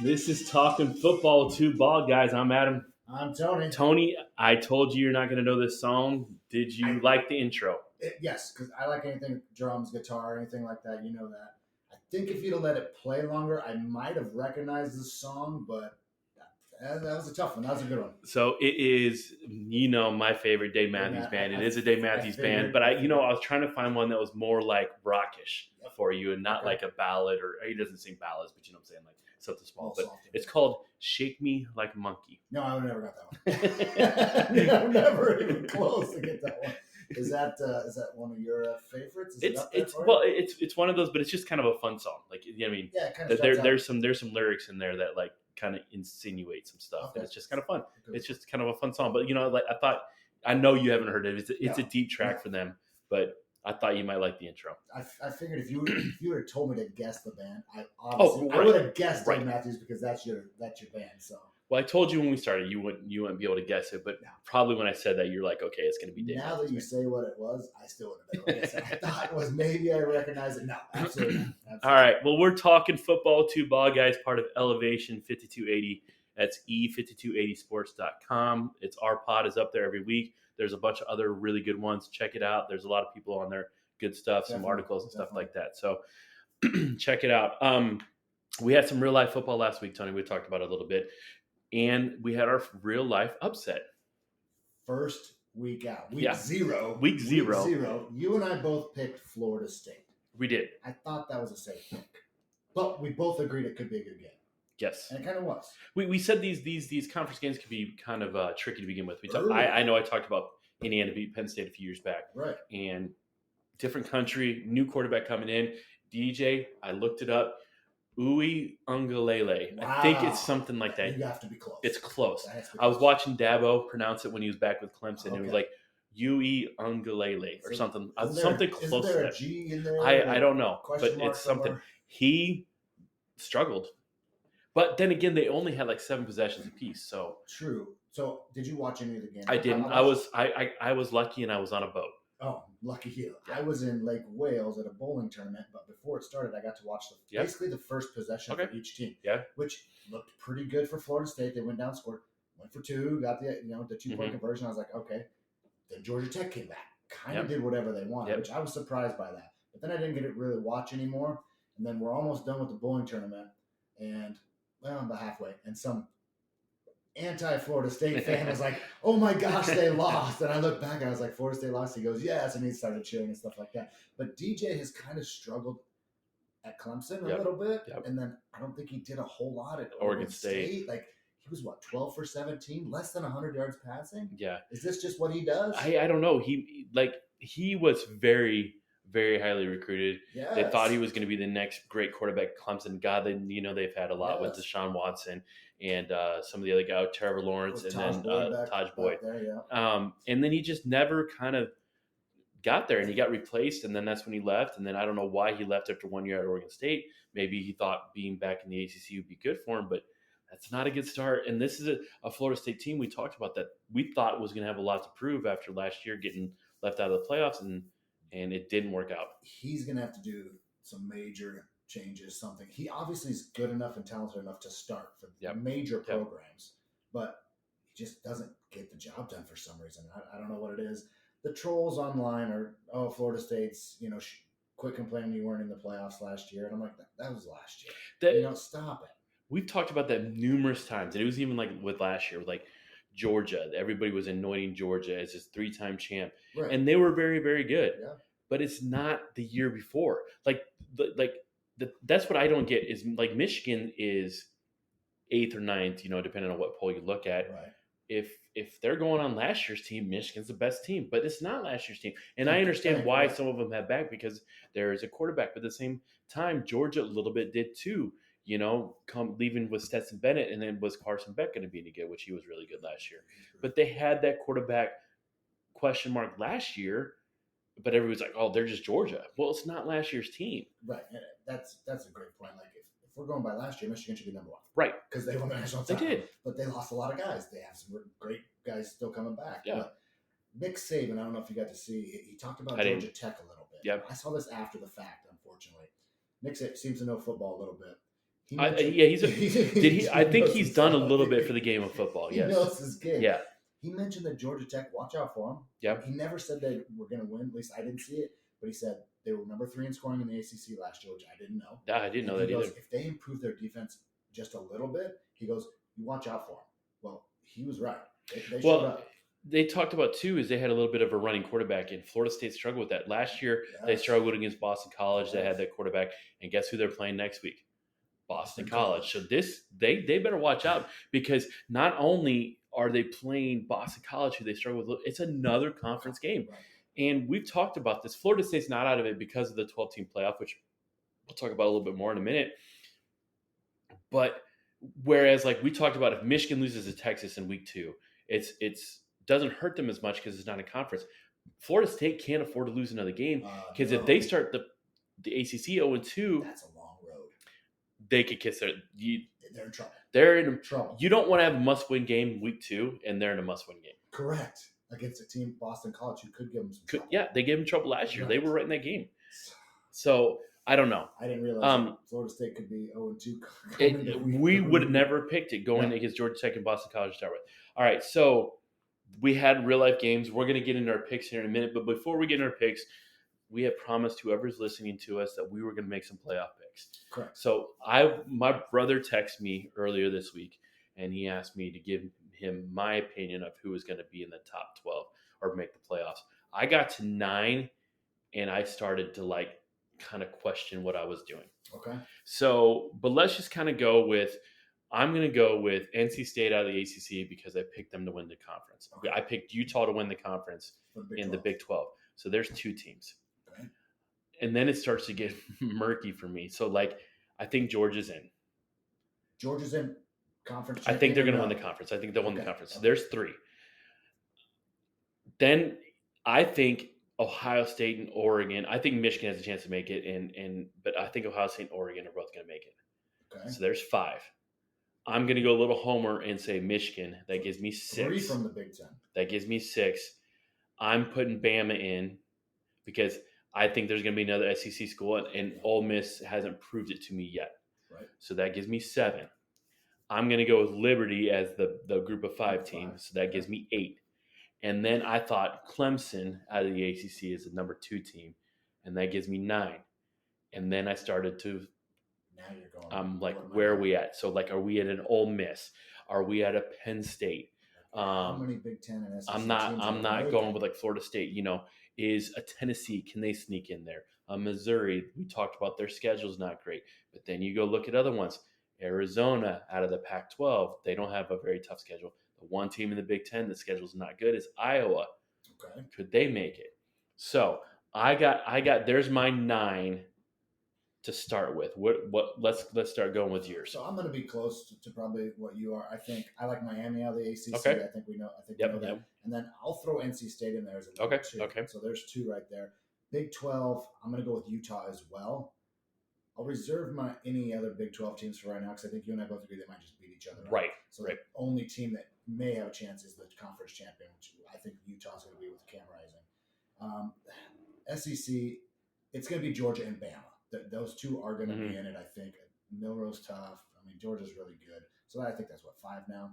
This is Talking Football with Two Bald Guys. I'm Adam. I'm Tony. Tony, I told you you're not going to know this song. Did you like the intro? Yes, because I like anything drums, guitar, anything like that. You know that. I think if you'd have let it play longer, I might have recognized this song, but that was a tough one. That was a good one. So it is, my favorite Dave Matthews Band. It is a Dave Matthews Band, but I was trying to find one that was more like rockish for you and not like a ballad, or he doesn't sing ballads, but you know what I'm saying, like something small. But it's called "Shake Me Like a Monkey." No, I would never got that one. I'm never even close to get that one. Is that one of your favorites? It's one of those, but it's just kind of a fun song. Like, you know what I mean? Yeah, it kind of there's some lyrics in there that like kind of insinuate some stuff, and it's just kind of fun. Okay. It's just kind of a fun song. But I know you haven't heard it. It's a deep track for them, but I thought you might like the intro. I figured if you would have told me to guess the band, I would have guessed Dave Matthews because that's your band. So. Well, I told you when we started, you wouldn't be able to guess it, but probably when I said that, you're like, okay, it's going to be Dave. Now that you say what it was, I still wouldn't have been able to guess it. I thought it was maybe I recognize it. No, absolutely not. All right. Well, we're talking football, Two Bald Guys, part of Elevation 5280. That's e5280sports.com. It's our pod is up there every week. There's a bunch of other really good ones. Check it out. There's a lot of people on there, good stuff, some articles and stuff like that. So check it out. We had some real life football last week, Tony. We talked about it a little bit. And we had our real life upset. First week out. Week zero. Week zero. You and I both picked Florida State. We did. I thought that was a safe pick. But we both agreed it could be a good game. Yes. And it kind of was. We said these conference games could be kind of tricky to begin with. I know I talked about Indiana beat Penn State a few years back. Right. And different country, new quarterback coming in. DJ, I looked it up. Uiagalelei. Wow. I think it's something like that. You have to be close. It's close. I was watching Dabo pronounce it when he was back with Clemson. Okay. It was like Uiagalelei or something. Something close to that. Is there a G in there? I don't know. But it's something. He struggled. But then again, they only had like 7 possessions apiece. So true. So did you watch any of the games? I didn't. I was lucky and I was on a boat. Oh, lucky you. Yeah. I was in Lake Wales at a bowling tournament, but before it started, I got to watch basically the first possession for each team. Yeah. Which looked pretty good for Florida State. They went down, scored, went for 2, got the 2-point conversion. I was like, okay. Then Georgia Tech came back. Kind of did whatever they wanted, which I was surprised by that. But then I didn't get to really watch anymore. And then we're almost done with the bowling tournament. And, well, I'm about halfway. And some anti-Florida State fan was like, oh my gosh, they lost. And I looked back and I was like, Florida State lost? He goes, yes. And he started cheering and stuff like that. But DJ has kind of struggled at Clemson a little bit. Yep. And then I don't think he did a whole lot at Oregon State. Like, he was, 12 for 17? Less than 100 yards passing? Yeah. Is this just what he does? I don't know. He was very, very highly recruited. Yes. They thought he was going to be the next great quarterback at Clemson. God, they've had a lot with Deshaun Watson and some of the other guys, Trevor Lawrence, and then Taj Boyd. There, and then he just never kind of got there, and he got replaced, and then that's when he left. And then I don't know why he left after 1 year at Oregon State. Maybe he thought being back in the ACC would be good for him, but that's not a good start. And this is a Florida State team we talked about that we thought was going to have a lot to prove after last year getting left out of the playoffs, and it didn't work out. He's going to have to do some major changes, something. He obviously is good enough and talented enough to start for major programs, but he just doesn't get the job done for some reason. I don't know what it is. The trolls online are, Florida State's, quit complaining you weren't in the playoffs last year. And I'm like, that was last year. Stop it. We've talked about that numerous times. And it was even like with last year, like Georgia. Everybody was anointing Georgia as this 3-time champ. Right. And they were very, very good. Yeah. But it's not the year before. That's what I don't get is like Michigan is 8th or 9th, depending on what poll you look at. Right. If they're going on last year's team, Michigan's the best team, but it's not last year's team. And I understand why some of them have back because there is a quarterback. But at the same time, Georgia a little bit did too. Leaving with Stetson Bennett, and then was Carson Beck going to be any good, which he was really good last year. But they had that quarterback question mark last year. But everybody's like, oh, they're just Georgia. Well, it's not last year's team. Right. And that's a great point. Like, if we're going by last year, Michigan should be number 1. Right. Because they won the national title. They did. But they lost a lot of guys. They have some great guys still coming back. Yeah. But Nick Saban, I don't know if you got to see, he talked about I Georgia didn't. Tech a little bit. Yep. I saw this after the fact, unfortunately. Nick seems to know football a little bit. Yeah, he's a. Did he? I think he's done a little bit for the game of football. He Yes. knows his game. Yeah. He mentioned that Georgia Tech, watch out for him. Yep. He never said they were going to win. At least I didn't see it. But he said they were number 3 in scoring in the ACC last year, which I didn't know. Yeah, I didn't know that either. If they improve their defense just a little bit, he goes, you watch out for him. Well, he was right. They showed up. They talked about too is they had a little bit of a running quarterback, and Florida State struggled with that last year. They struggled against Boston College. They had that quarterback, and guess who they're playing next week? Boston College. So they better watch out, because not only are they playing Boston College, who they struggle with, it's another conference game. Right. And we've talked about this. Florida State's not out of it because of the 12-team playoff, which we'll talk about a little bit more in a minute. But whereas, like we talked about, if Michigan loses to Texas in week 2, it's doesn't hurt them as much because it's not a conference. Florida State can't afford to lose another game, because if they start the ACC 0-2, that's a long road. They could kiss their. They're in trouble. They're in trouble. You don't want to have a must-win game week 2, and they're in a must-win game. Correct. Against a team, Boston College, who could give them some trouble. Yeah, they gave them trouble last year. Right. They were right in that game. So I don't know. I didn't realize Florida State could be 0-2. We would have never picked it going against Georgia Tech and Boston College to start with. All right, so we had real-life games. We're going to get into our picks here in a minute. But before we get into our picks, we have promised whoever's listening to us that we were going to make some playoff picks. Correct. So my brother texted me earlier this week, and he asked me to give him my opinion of who was going to be in the top 12 or make the playoffs. I got to 9, and I started to kind of question what I was doing. Okay. So, but let's just kind of go with, I'm going to go with NC State out of the ACC because I picked them to win the conference. Okay. I picked Utah to win the conference in the Big 12. So there's 2 teams. Okay. And then it starts to get murky for me. So I think Georgia's in. Georgia's in conference. I think they're going to win the conference. I think they'll win the conference. So there's 3. Then I think Ohio State and Oregon. I think Michigan has a chance to make it, but I think Ohio State and Oregon are both going to make it. Okay. So there's 5. I'm going to go a little homer and say Michigan. That gives me 6. 3 from the Big Ten. That gives me 6. I'm putting Bama in because I think there's going to be another SEC school, and Ole Miss hasn't proved it to me yet. Right. So that gives me 7. I'm going to go with Liberty as the group of 5 team. So that gives me 8. And then I thought Clemson out of the ACC is the number 2 team, and that gives me 9. And then I started to, now you're going. I'm like, where are we at? So are we at an Ole Miss? Are we at a Penn State? How many Big Ten and SEC I'm not going with Florida State. Is a Tennessee, can they sneak in there? Missouri, we talked about their schedule's not great, but then you go look at other ones. Arizona out of the Pac-12, they don't have a very tough schedule. The one team in the Big Ten, the schedule's not good, is Iowa. Okay. Could they make it? So I got. There's my 9 to start with. What? Let's start going with yours. So I'm going to be close to probably what you are. I think I like Miami out of the ACC. Okay. I think we know that. Yep. And then I'll throw NC State in there as a number 2. Okay. So there's 2 right there. Big 12. I'm going to go with Utah as well. I'll reserve any other Big 12 teams for right now because I think you and I both agree they might just beat each other. Right. So the only team that may have a chance is the conference champion, which I think Utah's going to be with Cam Rising. SEC, it's going to be Georgia and Bama. Those 2 are going to be in it, I think. Milroe's tough. I mean, Georgia's really good. So I think that's 5 now.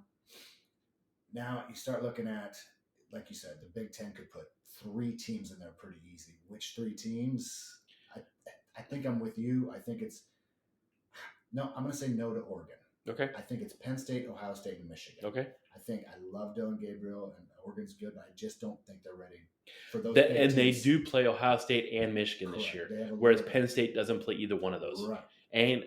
Now you start looking at, like you said, the Big Ten could put 3 teams in there pretty easy. Which 3 teams? I think I'm with you. I think I'm going to say no to Oregon. Okay. I think it's Penn State, Ohio State, and Michigan. Okay. I love Dylan Gabriel, and Oregon's good, but I just don't think they're ready for those. And they do play Ohio State and Michigan this year, whereas Penn State doesn't play either one of those. Right.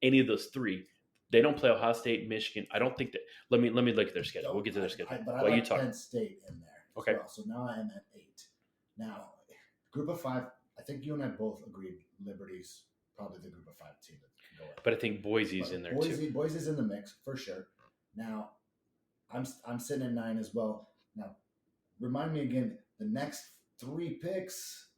Any of those 3. They don't play Ohio State, Michigan. I don't think that. Let me look at their schedule. We'll get to their schedule. But I like Penn State in there. Okay. Well. So now I am at 8. Now, group of 5. I think you and I both agreed Liberty's probably the group of 5 team that can go in. But I think Boise's in there too. Boise's in the mix for sure. Now, I'm sitting at 9 as well. Now, remind me again, the next 3 picks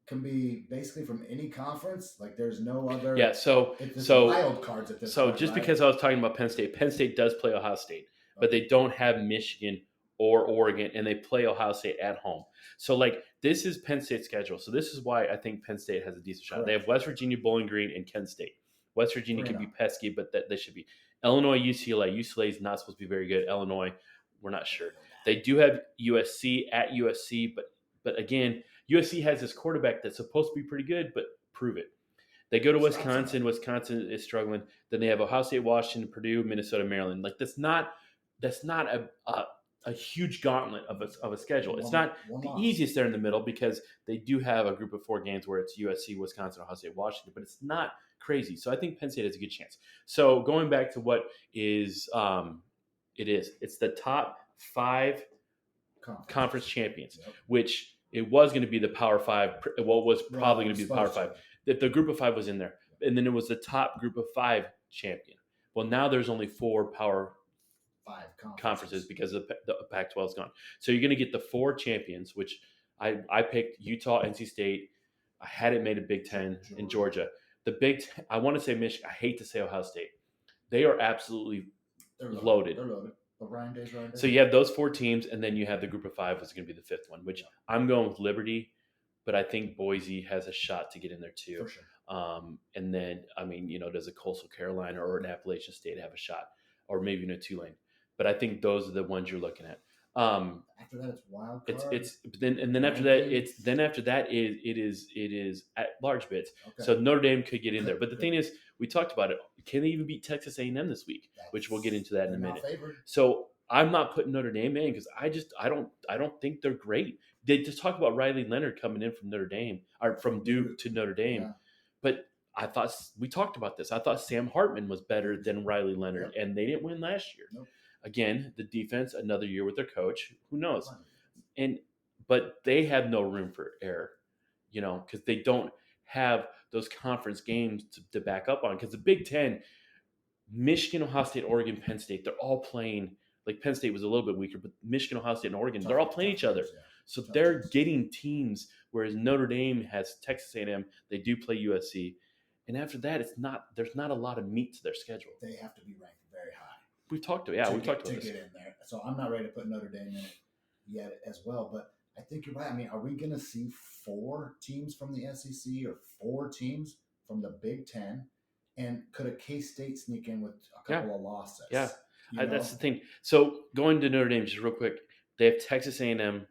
can be basically from any conference. There's no other. Yeah. So wild cards at this. So point, just right? because I was talking about Penn State does play Ohio State, but they don't have Michigan or Oregon, and they play Ohio State at home. So, like, this is Penn State's schedule. So this is why I think Penn State has a decent shot. They have West Virginia, Bowling Green, and Kent State. West Virginia can be pesky, but that they should be. Illinois, UCLA. UCLA is not supposed to be very good. Illinois, we're not sure. They do have USC at USC, but again, USC has this quarterback that's supposed to be pretty good, but prove it. They go to Wisconsin. Wisconsin is struggling. Then they have Ohio State, Washington, Purdue, Minnesota, Maryland. Like that's not a huge gauntlet of a schedule. It's not the easiest there in the middle because they do have a group of 4 games where it's USC, Wisconsin, Ohio State, Washington, but it's not crazy. So I think Penn State has a good chance. So going back to what is it's the top 5 conference champions, which it was going to be the Power 5. What was probably going to be the Power 5. If the group of 5 was in there, and then it was the top group of 5 champion. Well, now there's only 4 Power 5 conferences because the Pac-12 is gone. So you're going to get the 4 champions, which I picked Utah, NC State. I hadn't made a Big Ten in Georgia. I want to say Michigan. I hate to say Ohio State. They are absolutely loaded. They're loaded. But Ryan Day's right there. So you have those 4 teams, and then you have the group of 5 is going to be the 5th one, which I'm going with Liberty, but I think Boise has a shot to get in there too. For sure. And then, I mean, does a Coastal Carolina or an Appalachian State have a shot, or maybe even a Tulane? But I think those are the ones you're looking at. After that, it's wild card. After that it is at large bids. Okay. So Notre Dame could get in there. But the thing is, we talked about it. Can they even beat Texas A&M this week? Which we'll get into that in a minute. So I'm not putting Notre Dame in because I don't think they're great. They just talk about Riley Leonard coming in from Notre Dame or from Duke to Notre Dame, but I thought we talked about this. I thought Sam Hartman was better than Riley Leonard, and they didn't win last year. Nope. Again, the defense, another year with their coach. Who knows? But they have no room for error, because they don't have those conference games to back up on. Because the Big Ten, Michigan, Ohio State, Oregon, Penn State, they're all playing. Like Penn State was a little bit weaker, but Michigan, Ohio State, and Oregon, they're all playing each other. So they're getting teams, whereas Notre Dame has Texas A&M. They do play USC. And after that, there's not a lot of meat to their schedule. They have to be ranked very high. We've talked about this. To get in there. So I'm not ready to put Notre Dame in it yet as well. But I think you're right. I mean, are we going to see 4 teams from the SEC or 4 teams from the Big Ten? And could a K-State sneak in with a couple of losses? Yeah, that's the thing. So going to Notre Dame just real quick, they have Texas A&M.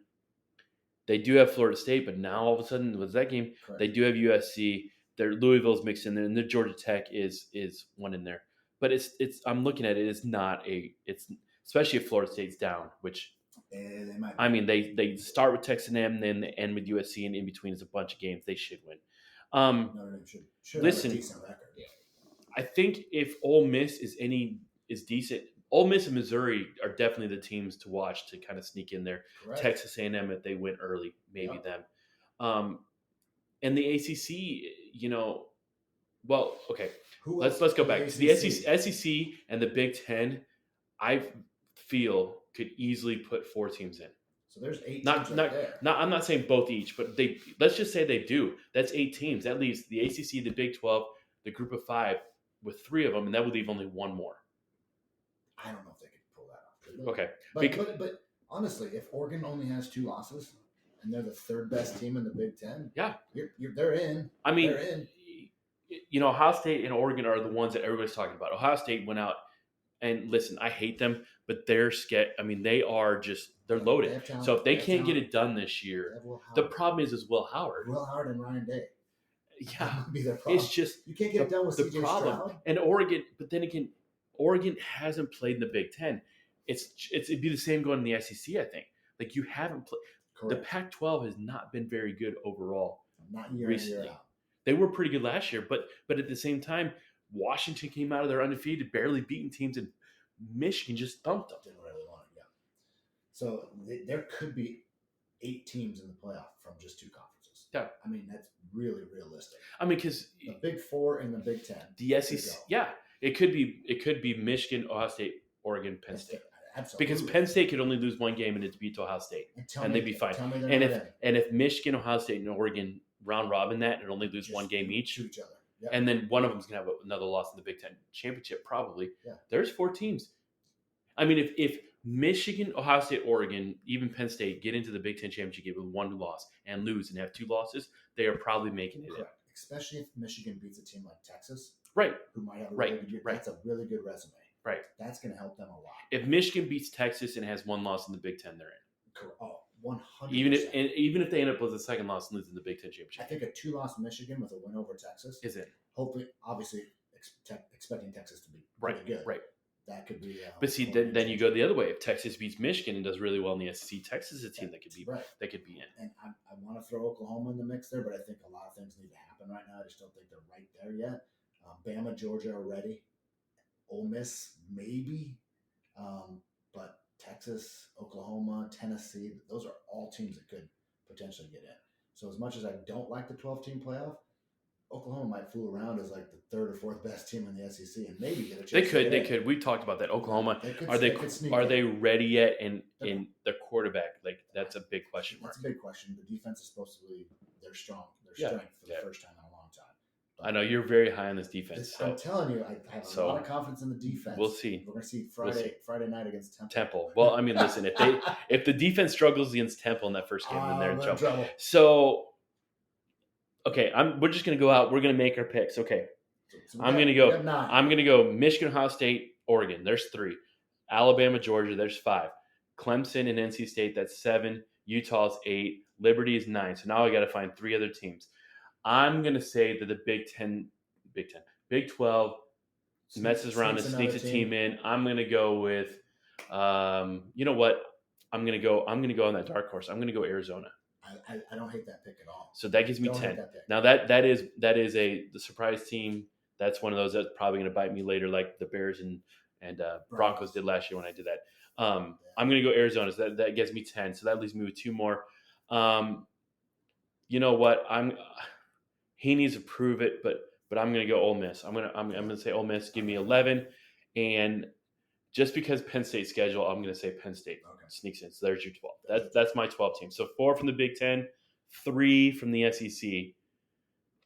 They do have Florida State, but now all of a sudden with that game, Correct. They do have USC. Their Louisville's mixed in there, and their Georgia Tech is one in there. But it's I'm looking at it. It's especially if Florida State's down, which they might. I mean they start with Texas A&M, then they end with USC, and in between is a bunch of games they should win. Notre Dame should listen, have a decent record. Yeah. I think if Ole Miss is decent, Ole Miss and Missouri are definitely the teams to watch to kind of sneak in there. Correct. Texas A&M if they went early, maybe them. And the ACC, well, okay. Let's go back to the SEC and the Big Ten. I feel could easily put 4 teams in. So there's 8 teams there. I'm not saying both each, but let's just say they do. That's 8 teams. That leaves the ACC, the Big 12, the Group of 5 with 3 of them, and that would leave only 1 more. I don't know if they could pull that off. Okay. But honestly, if Oregon only has 2 losses and they're the 3rd best team in the Big Ten, they're in. I mean, they're in. Ohio State and Oregon are the ones that everybody's talking about. Ohio State went out, and listen, I hate them, but they're they are they're loaded. So if they can't get it done this year, the problem is Will Howard. Will Howard and Ryan Day. Yeah, that would be their problem. It's just you can't get it done with the problem. Stroud. And Oregon, but then again, Oregon hasn't played in the Big Ten. It'd be the same going in the SEC. I think you haven't played. The Pac-12 has not been very good overall. Not year recently. In, year out. They were pretty good last year, but at the same time, Washington came out of their undefeated, barely beaten teams, and Michigan just thumped them. Didn't really want it, So there could be 8 teams in the playoff from just 2 conferences. Yeah, I mean that's really realistic. I mean, because the Big 4 and the Big 10, the SEC, it could be Michigan, Ohio State, Oregon, Penn State. Absolutely. Because Penn State could only lose 1 game and it's beat to Ohio State, and they'd be fine. And if Michigan, Ohio State, and Oregon round robin that and only lose 1 game each, each other. Yep. And then one of them's gonna have another loss in the Big Ten championship, probably. Yeah. There's 4 teams. I mean, if Michigan, Ohio State, Oregon, even Penn State get into the Big Ten championship game with one loss and lose and have 2 losses, they are probably making it in. Correct. Especially if Michigan beats a team like Texas, Right. who might have a really good year. Right. That's a really good resume. Right. That's going to help them a lot. If Michigan beats Texas and has 1 loss in the Big Ten, they're in. Correct. Oh, 100%. Even if they end up with a second loss and lose in the Big Ten championship, I think a 2-loss Michigan with a win over Texas is it. Hopefully, obviously, expecting Texas to be pretty good. Right. That could be. But see, then you go the other way. If Texas beats Michigan and does really well in the SEC, Texas is a team that could be that could be in. And I want to throw Oklahoma in the mix there, but I think a lot of things need to happen right now. I just don't think they're right there yet. Bama, Georgia are ready. Ole Miss maybe, but Texas, Oklahoma, Tennessee, those are all teams that could potentially get in. So as much as I don't like the 12-team playoff, Oklahoma might fool around as like the 3rd or 4th best team in the SEC and maybe get a chance. They could. We talked about that. Oklahoma, are they ready yet? And in their quarterback, like that's a big question mark. That's a big question. The defense is supposed to be their strength for the first time in a long time. I know you're very high on this defense. I'm telling you, I have a lot of confidence in the defense. We'll see. We're going to see Friday night against Temple. Well, I mean, listen, if the defense struggles against Temple in that first game, then they're in trouble. So, okay, we're just going to go out. We're going to make our picks. Okay, so I'm going to go. I'm going to go Michigan, Ohio State, Oregon. There's 3. Alabama, Georgia. There's 5. Clemson and NC State. That's 7. Utah's 8. Liberty is 9. So now I got to find 3 other teams. I'm going to say that the Big 12 messes around and sneaks a team in. I'm going to go with, you know what? I'm going to go on that dark horse. I'm going to go Arizona. I don't hate that pick at all. So that gives me 10. Now that is the surprise team. That's one of those that's probably going to bite me later, like the Bears and Broncos did last year when I did that. I'm going to go Arizona. So that gets me 10. So that leaves me with 2 more. You know what? He needs to prove it, but I'm going to go Ole Miss. I'm going to say Ole Miss. Give me 11, and just because Penn State's schedule, I'm going to say Penn State sneaks in. So there's your 12. That's my 12 team. So 4 from the Big Ten, 3 from the SEC,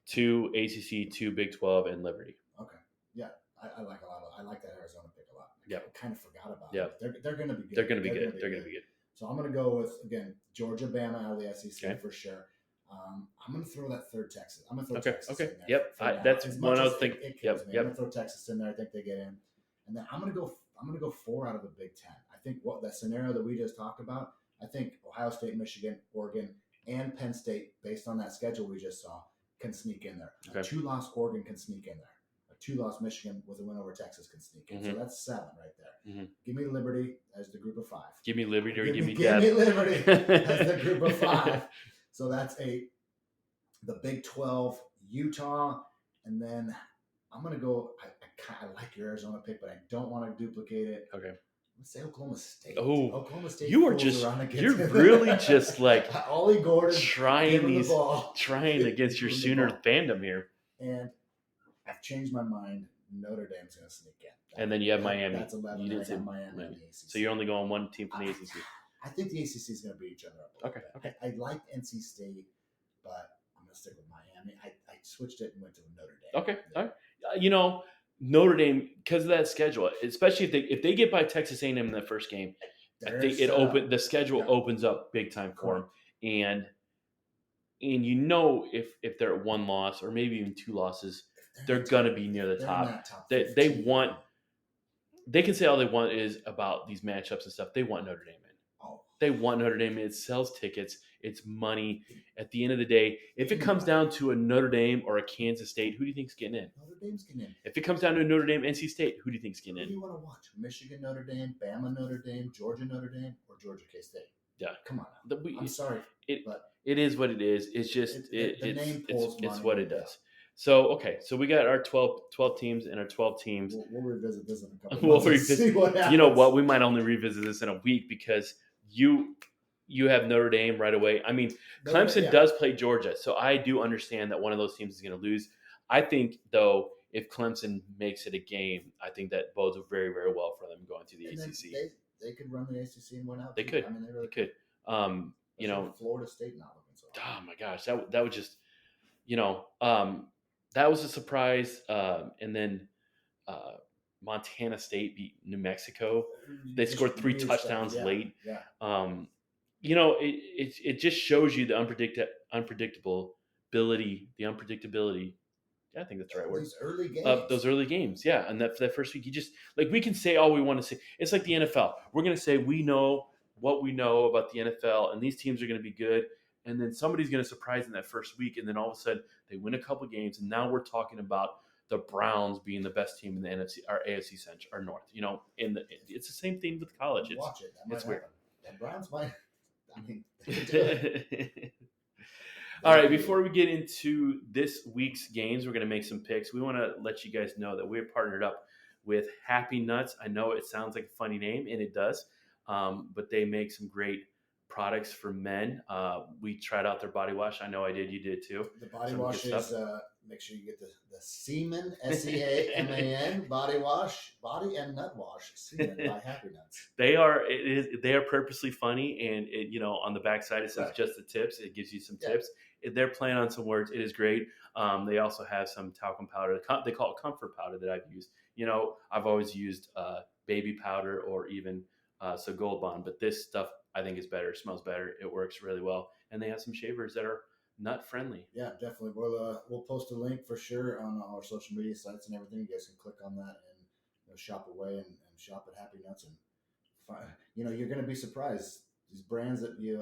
2 ACC, 2 Big 12, and Liberty. Okay, yeah, I like a lot. I like that Arizona pick a lot. Yeah, I kind of forgot about it. They're going to be good. They're going to be good. They're going to be good. So I'm going to go with again Georgia, Bama out of the SEC for sure. I'm going to throw that 3rd Texas. I'm going to throw Texas in there. Yep. That's one I was thinking. I'm going to throw Texas in there. I think they get in. And then I'm going to go 4 out of the Big Ten. I think what that scenario that we just talked about, I think Ohio State, Michigan, Oregon, and Penn State, based on that schedule we just saw, can sneak in there. A 2-loss Oregon can sneak in there. A 2-loss Michigan with a win over Texas can sneak in. So that's 7 right there. Mm-hmm. Give me Liberty as the group of 5. Give me Liberty or give me Death. Give me Liberty as the group of 5. So that's 8. The Big 12, Utah, and then I'm going to go. I like your Arizona pick, but I don't want to duplicate it. Okay. Let's say Oklahoma State. Oh, Oklahoma State. You're really just like Ollie Gordon trying against your Sooner fandom here. And I've changed my mind. Notre Dame's going to sneak in. And then you have Miami. That's 11. You didn't say Miami. So you're only going 1 team from the ACC. I think the ACC is going to beat each other up. Okay. I like NC State, but I'm going to stick with Miami. I switched it and went to Notre Dame. Okay. All right. Notre Dame, because of that schedule, especially if they get by Texas A&M in the first game, I think the schedule opens up big time for them. And if they're at 1 loss or maybe even 2 losses, they're gonna be near the top. They can say all they want is about these matchups and stuff. They want Notre Dame in. They want Notre Dame. It sells tickets. It's money. At the end of the day, if it comes down to a Notre Dame or a Kansas State, who do you think's getting in? Notre Dame's getting in. If it comes down to a Notre Dame, NC State, who do you think's getting in? Who do you want to watch? Michigan, Notre Dame, Bama, Notre Dame, Georgia, Notre Dame, or Georgia, K-State? Yeah. Come on. I'm sorry. But it is what it is. It's just it's what it does. Yeah. So we got our 12 teams and our 12 teams. We'll revisit this in a couple of months. See what happens. You know what? We might only revisit this in a week because you have Notre Dame right away. I mean, Clemson does play Georgia, so I do understand that one of those teams is going to lose. I think, though, if Clemson makes it a game, I think that bodes very, very well for them going to the ACC. They could run the ACC and win out. They could. I mean, they really could. Florida State not looking so hard. Oh my gosh, that was just, that was a surprise. And then Montana State beat New Mexico. They Just scored 3 weird touchdowns stuff. late. Yeah. It just shows you the unpredictability. Yeah, I think that's the right word. These early games. Of those early games, yeah. And that first week, you just like we can say all we want to say. It's like the NFL. We're going to say we know what we know about the NFL, and these teams are going to be good. And then somebody's going to surprise in that first week, and then all of a sudden they win a couple games, and now we're talking about the Browns being the best team in the NFC or AFC Central or North. It's the same thing with college. Watch it. It's weird. The Browns might. I mean, all right, before we get into this week's games, we're going to make some picks. We want to let you guys know that we're partnered up with Happy Nuts. I know it sounds like a funny name, and it does, but they make some great products for men. We tried out their body wash. I know I did. You did too. The body wash is, make sure you get the Seaman, SEAMAN body wash, body and nut wash, Seaman by Happy Nuts. They are purposely funny, and on the backside it says just the tips. It gives you some tips. They're playing on some words. It is great. They also have some talcum powder. They call it comfort powder that I've used. I've always used baby powder or even so Gold Bond, but this stuff I think is better. It smells better. It works really well, and they have some shavers that are nut friendly. Yeah, definitely. We'll post a link for sure on our social media sites and everything. You guys can click on that and shop away and shop at Happy Nuts, and you're going to be surprised. These brands that you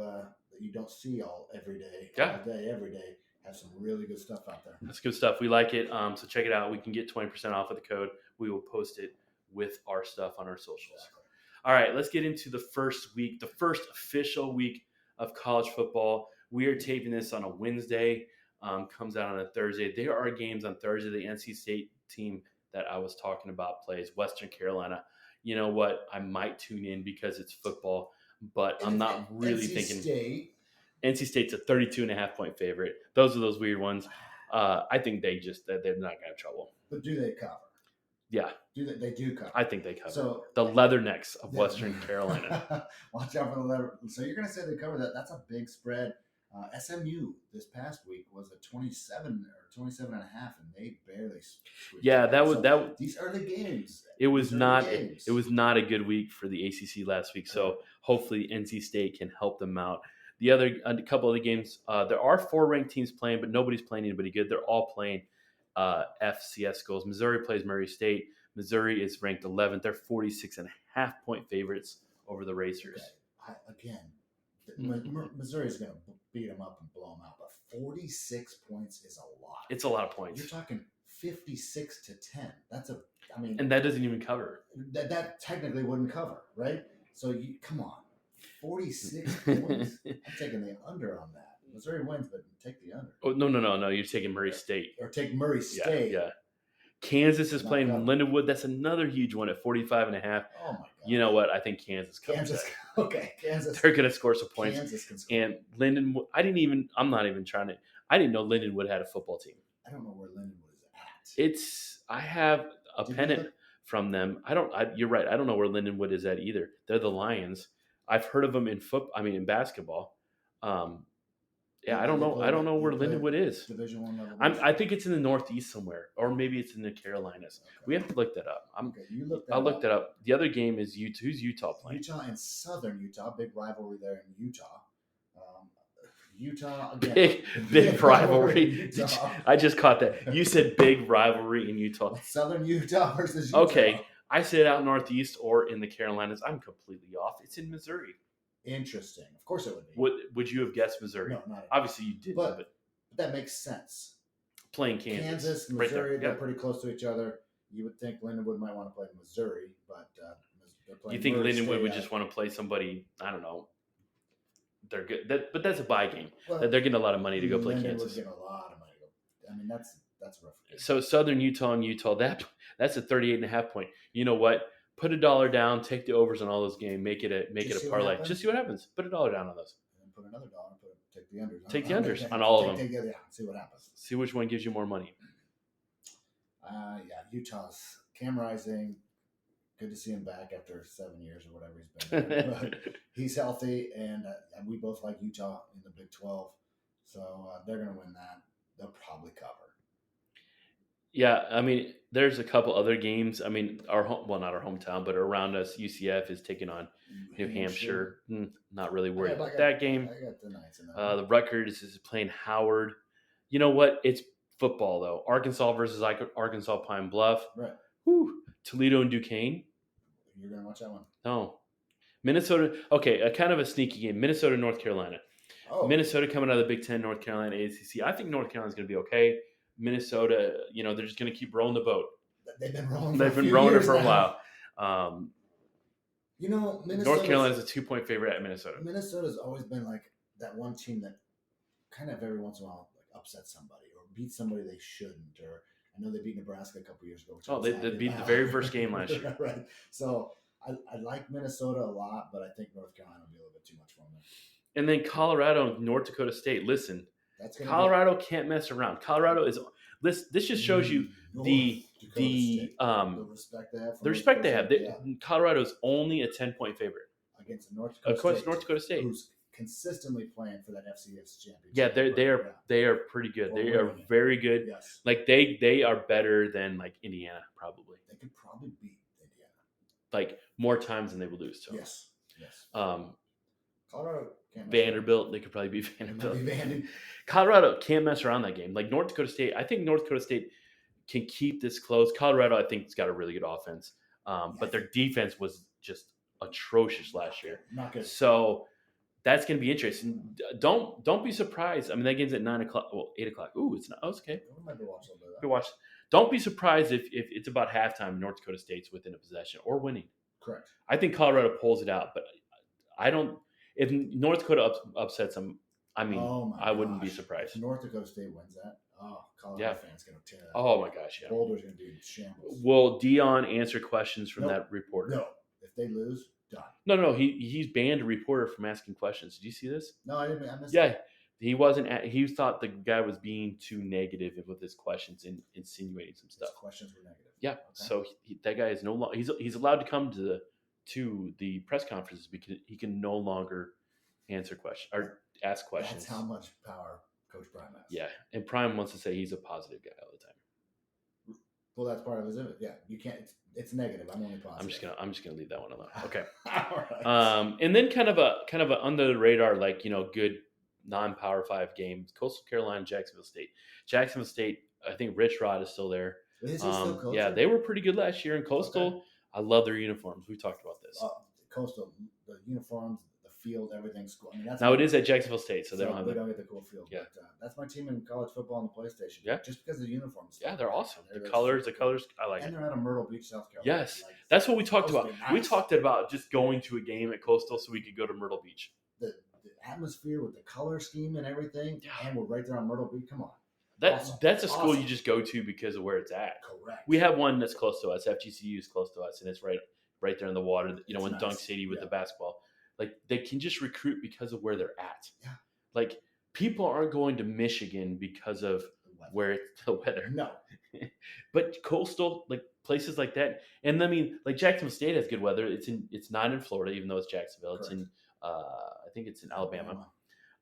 don't see every day, every day, have some really good stuff out there. That's good stuff. We like it. So check it out. We can get 20% off with the code. We will post it with our stuff on our socials. Exactly. All right, let's get into the first week, the first official week of college football. We are taping this on a Wednesday, comes out on a Thursday. There are games on Thursday. The NC State team that I was talking about plays Western Carolina. You know what? I might tune in because it's football, but I'm not really thinking. NC State's a 32.5-point favorite. Those are those weird ones. I think they're not going to have trouble. But do they cover? Yeah. They do cover. I think they cover. So the Leathernecks of Western Carolina. Watch out for the leather. So you're going to say they cover that. That's a big spread. SMU this past week was a 27 or 27.5, and they barely. Yeah, these early games. It was not a good week for the ACC last week. So hopefully NC State can help them out. A couple of the games, there are 4 ranked teams playing, but nobody's playing anybody good. They're all playing FCS schools. Missouri plays Murray State. Missouri is ranked 11th. They're 46.5-point favorites over the Racers. Okay. Missouri is going to beat them up and blow them out, but 46 points is a lot. It's a lot of points. You're talking 56-10. And that doesn't even cover. That technically wouldn't cover, right? So come on, 46 points. I'm taking the under on that. Missouri wins, but take the under. Oh no! You're taking Murray State. Or take Murray State. Yeah. Kansas is playing Lindenwood. That's another huge one at 45.5. Oh my God! You know what? I think Kansas covers that. Okay, Kansas. They're going to score some points. Kansas can score. And Lindenwood. I didn't know Lindenwood had a football team. I don't know where Lindenwood is at. I have a pennant from them. You're right. I don't know where Lindenwood is at either. They're the Lions. I've heard of them in basketball. I don't know. I don't know where Lindenwood is. Division I level. I think it's in the Northeast somewhere, or maybe it's in the Carolinas. Okay. We have to look that up. I'll look that up. The other game is Utah. Who's Utah playing? Utah and Southern Utah. Big rivalry there in Utah. Utah again. Big rivalry. I just caught that. You said big rivalry in Utah. Southern Utah versus Utah. Okay, I said out Northeast or in the Carolinas. I'm completely off. It's in Missouri. Interesting. Of course it would be. Would you have guessed Missouri? No, not obviously you didn't. But that makes sense. Playing Kansas, Missouri, right they're pretty close to each other. You would think Lindenwood might want to play Missouri, but they're playing. You think Lindenwood would just want to play somebody? I don't know. They're good, but that's a buy game. Well, they're getting a lot of money to go play Kansas. Getting a lot of money. That's rough. So Southern Utah and Utah, that's a 38.5 point. You know what? Put $1 down, take the overs on all those games, make it a parlay. Just see what happens. Put $1 down on those. And put another $1. Take the unders. Take the unders on all of them. See what happens. See which one gives you more money. Utah's Cam Rising. Good to see him back after 7 years or whatever he's been. But he's healthy, and we both like Utah in the Big 12. So they're going to win that. They'll probably cover. Yeah, I mean, there's a couple other games. I mean, not our hometown, but around us, UCF is taking on New Hampshire. Hampshire. Not really I worried got, I about got, that game. I got the Knights in that one. The Rutgers is playing Howard. You know what? It's football though. Arkansas versus Arkansas Pine Bluff. Right. Whew. Toledo and Duquesne. You're gonna watch that one. No. Minnesota. Okay, a kind of a sneaky game. Minnesota, North Carolina. Oh, Minnesota coming out of the Big Ten, North Carolina, ACC. I think North Carolina's going to be okay. Minnesota, they're just going to keep rolling the boat. they've been rolling. They've been rolling it for a while. North Carolina's a 2-point favorite at Minnesota. Minnesota's always been like that one team that kind of every once in a while like upsets somebody or beats somebody they shouldn't. Or I know they beat Nebraska a couple years ago. They beat the very first game last year. Right. So I like Minnesota a lot, but I think North Carolina will be a little bit too much for them. And then Colorado, North Dakota State. Listen, Colorado can't mess around. Colorado is this just shows you the respect they have. Colorado's only a 10-point favorite against North Dakota State, who's consistently playing for that FCS championship. Yeah, they are pretty good. They are very good. Yes. Like they are better than like Indiana probably. They could probably beat Indiana like more times than they would lose to. Yes. Colorado can't Vanderbilt, they could probably beat Vanderbilt. Colorado can't mess around that game. Like North Dakota State, I think North Dakota State can keep this close. Colorado, I think, has got a really good offense, but their defense was just atrocious last year. Not good. So that's going to be interesting. Don't be surprised. I mean, that game's at 9 o'clock. Well, 8 o'clock. Ooh, it's not. Oh, it's okay. We might be watching a little bit. Don't be surprised if it's about halftime. North Dakota State's within a possession or winning. Correct. I think Colorado pulls it out, but I don't. If North Dakota upsets them, I mean, I wouldn't be surprised. If North Dakota State wins that, Colorado fans going to tear that. Oh my gosh, yeah. Boulder's going to be in shambles. Will Dion answer questions from that reporter? No. If they lose, done. No. He's banned a reporter from asking questions. Did you see this? No, I didn't. I missed that. He wasn't. He thought the guy was being too negative with his questions and insinuating some stuff. His questions were negative. Yeah. Okay. So that guy is no longer. He's allowed to come to the press conferences because he can no longer answer questions or ask questions. That's how much power Coach Prime has. Yeah, and Prime wants to say he's a positive guy all the time. Well, that's part of his image. Yeah, you can't. It's negative. I'm only positive. I'm just gonna leave that one alone. Okay. All right. And then kind of a under the radar, like good non-Power 5 game. Coastal Carolina, Jacksonville State. Jacksonville State. I think Rich Rod is still there. Is he still coaching? Yeah, they were pretty good last year in Coastal. Okay. I love their uniforms. We talked about this. Coastal, the uniforms, the field, everything's cool. I mean, it is at Jacksonville State, so they don't get the cool field. Yeah, but, that's my team in college football on the PlayStation. Yeah, just because of the uniforms. Yeah, they're awesome. The colors, I like. And they're out of Myrtle Beach, South Carolina. Yes, that's what we talked about. Nice. We talked about just going to a game at Coastal so we could go to Myrtle Beach. The atmosphere with the color scheme and everything, and we're right there on Myrtle Beach. Come on. That's a school you just go to because of where it's at. Correct. We have one that's close to us. FGCU is close to us, and it's right there in the water. In nice. Dunk City with the basketball. Like they can just recruit because of where they're at. Yeah. Like people aren't going to Michigan because of where it's the weather. No. But Coastal, like places like that, and I mean, like Jacksonville State has good weather. It's not in Florida, even though it's Jacksonville. Correct. It's in I think it's in Alabama.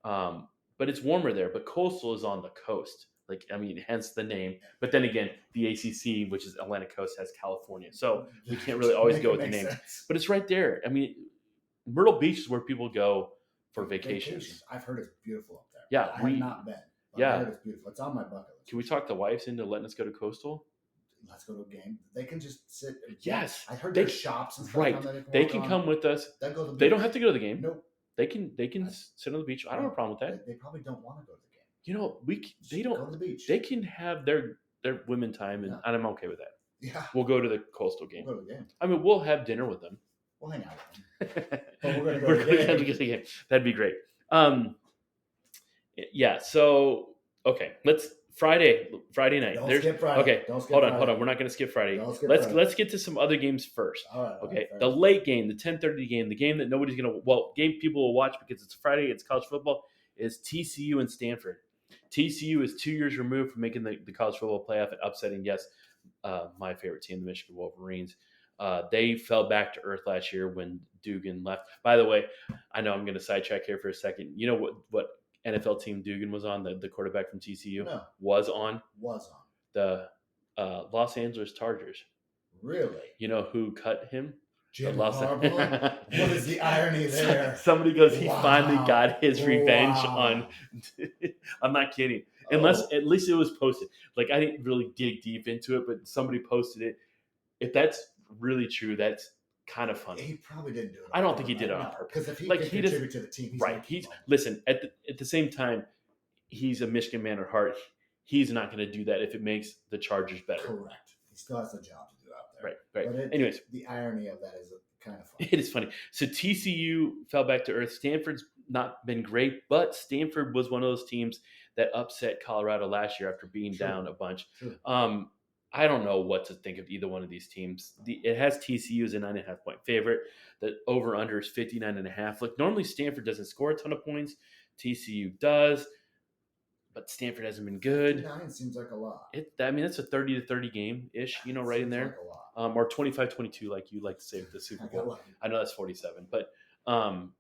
But it's warmer there. But Coastal is on the coast. Like, I mean, hence the name. But then again, the ACC, which is Atlantic Coast, has California. So we can't really always go with the name. Sense. But it's right there. I mean, Myrtle Beach is where people go for vacations. I've heard it's beautiful up there. Yeah. I have not been. But I heard it's beautiful. It's on my bucket list. Can we talk the wives into letting us go to Coastal? Let's go to a game. They can just sit. Yes. I heard there's shops and stuff. Right. They can come with us. They don't have to go to the game. Nope. They can sit on the beach. I don't have a problem with that. They probably don't want to go to the game. They don't go to the beach. They can have their women time, and I'm okay with that. Yeah, we'll go to the Coastal game. We'll go to the game. I mean, we'll have dinner with them. We'll hang out with them. But we're going to go to the game. That'd be great. Yeah. So okay, let's Friday night. Don't skip Friday. Okay, hold on. We're not going to skip Friday. Let's get to some other games first. All right. Okay, the late game, the 10:30 game, the game that nobody's going to game people will watch because it's Friday. It's college football. Is TCU and Stanford. TCU is 2 years removed from making the college football playoff and upsetting, my favorite team, the Michigan Wolverines. They fell back to earth last year when Dugan left. By the way, I know I'm going to sidetrack here for a second. You know what NFL team Dugan was on, the quarterback from TCU? No. Was on? Was on. The Los Angeles Chargers. Really? You know who cut him? Jim Harbaugh? What is the irony there? Somebody goes, he finally Wow. got his revenge Wow. on. I'm not kidding. Oh. At least it was posted. Like, I didn't really dig deep into it, but somebody posted it. If that's really true, that's kind of funny. He probably didn't do it. I don't think he did it on purpose. Because if he Like, could he contribute to the team, he's right. Listen, at the same time, he's a Michigan man at heart. He's not going to do that if it makes the Chargers better. Correct. He still has a job to do out there. Right. But anyways, the irony of that is kind of funny. It is funny. So TCU fell back to earth. Stanford's not been great, but Stanford was one of those teams that upset Colorado last year after being down a bunch. I don't know what to think of either one of these teams. It has TCU as a 9.5 point favorite. The over under is 59.5. Look, normally Stanford doesn't score a ton of points. TCU does, but Stanford hasn't been good. 59 seems like a lot. That's a 30 to 30 game ish. Right in there. Like a lot. Or 25-22, like you like to say with the Super Bowl. I know that's 47, but I'm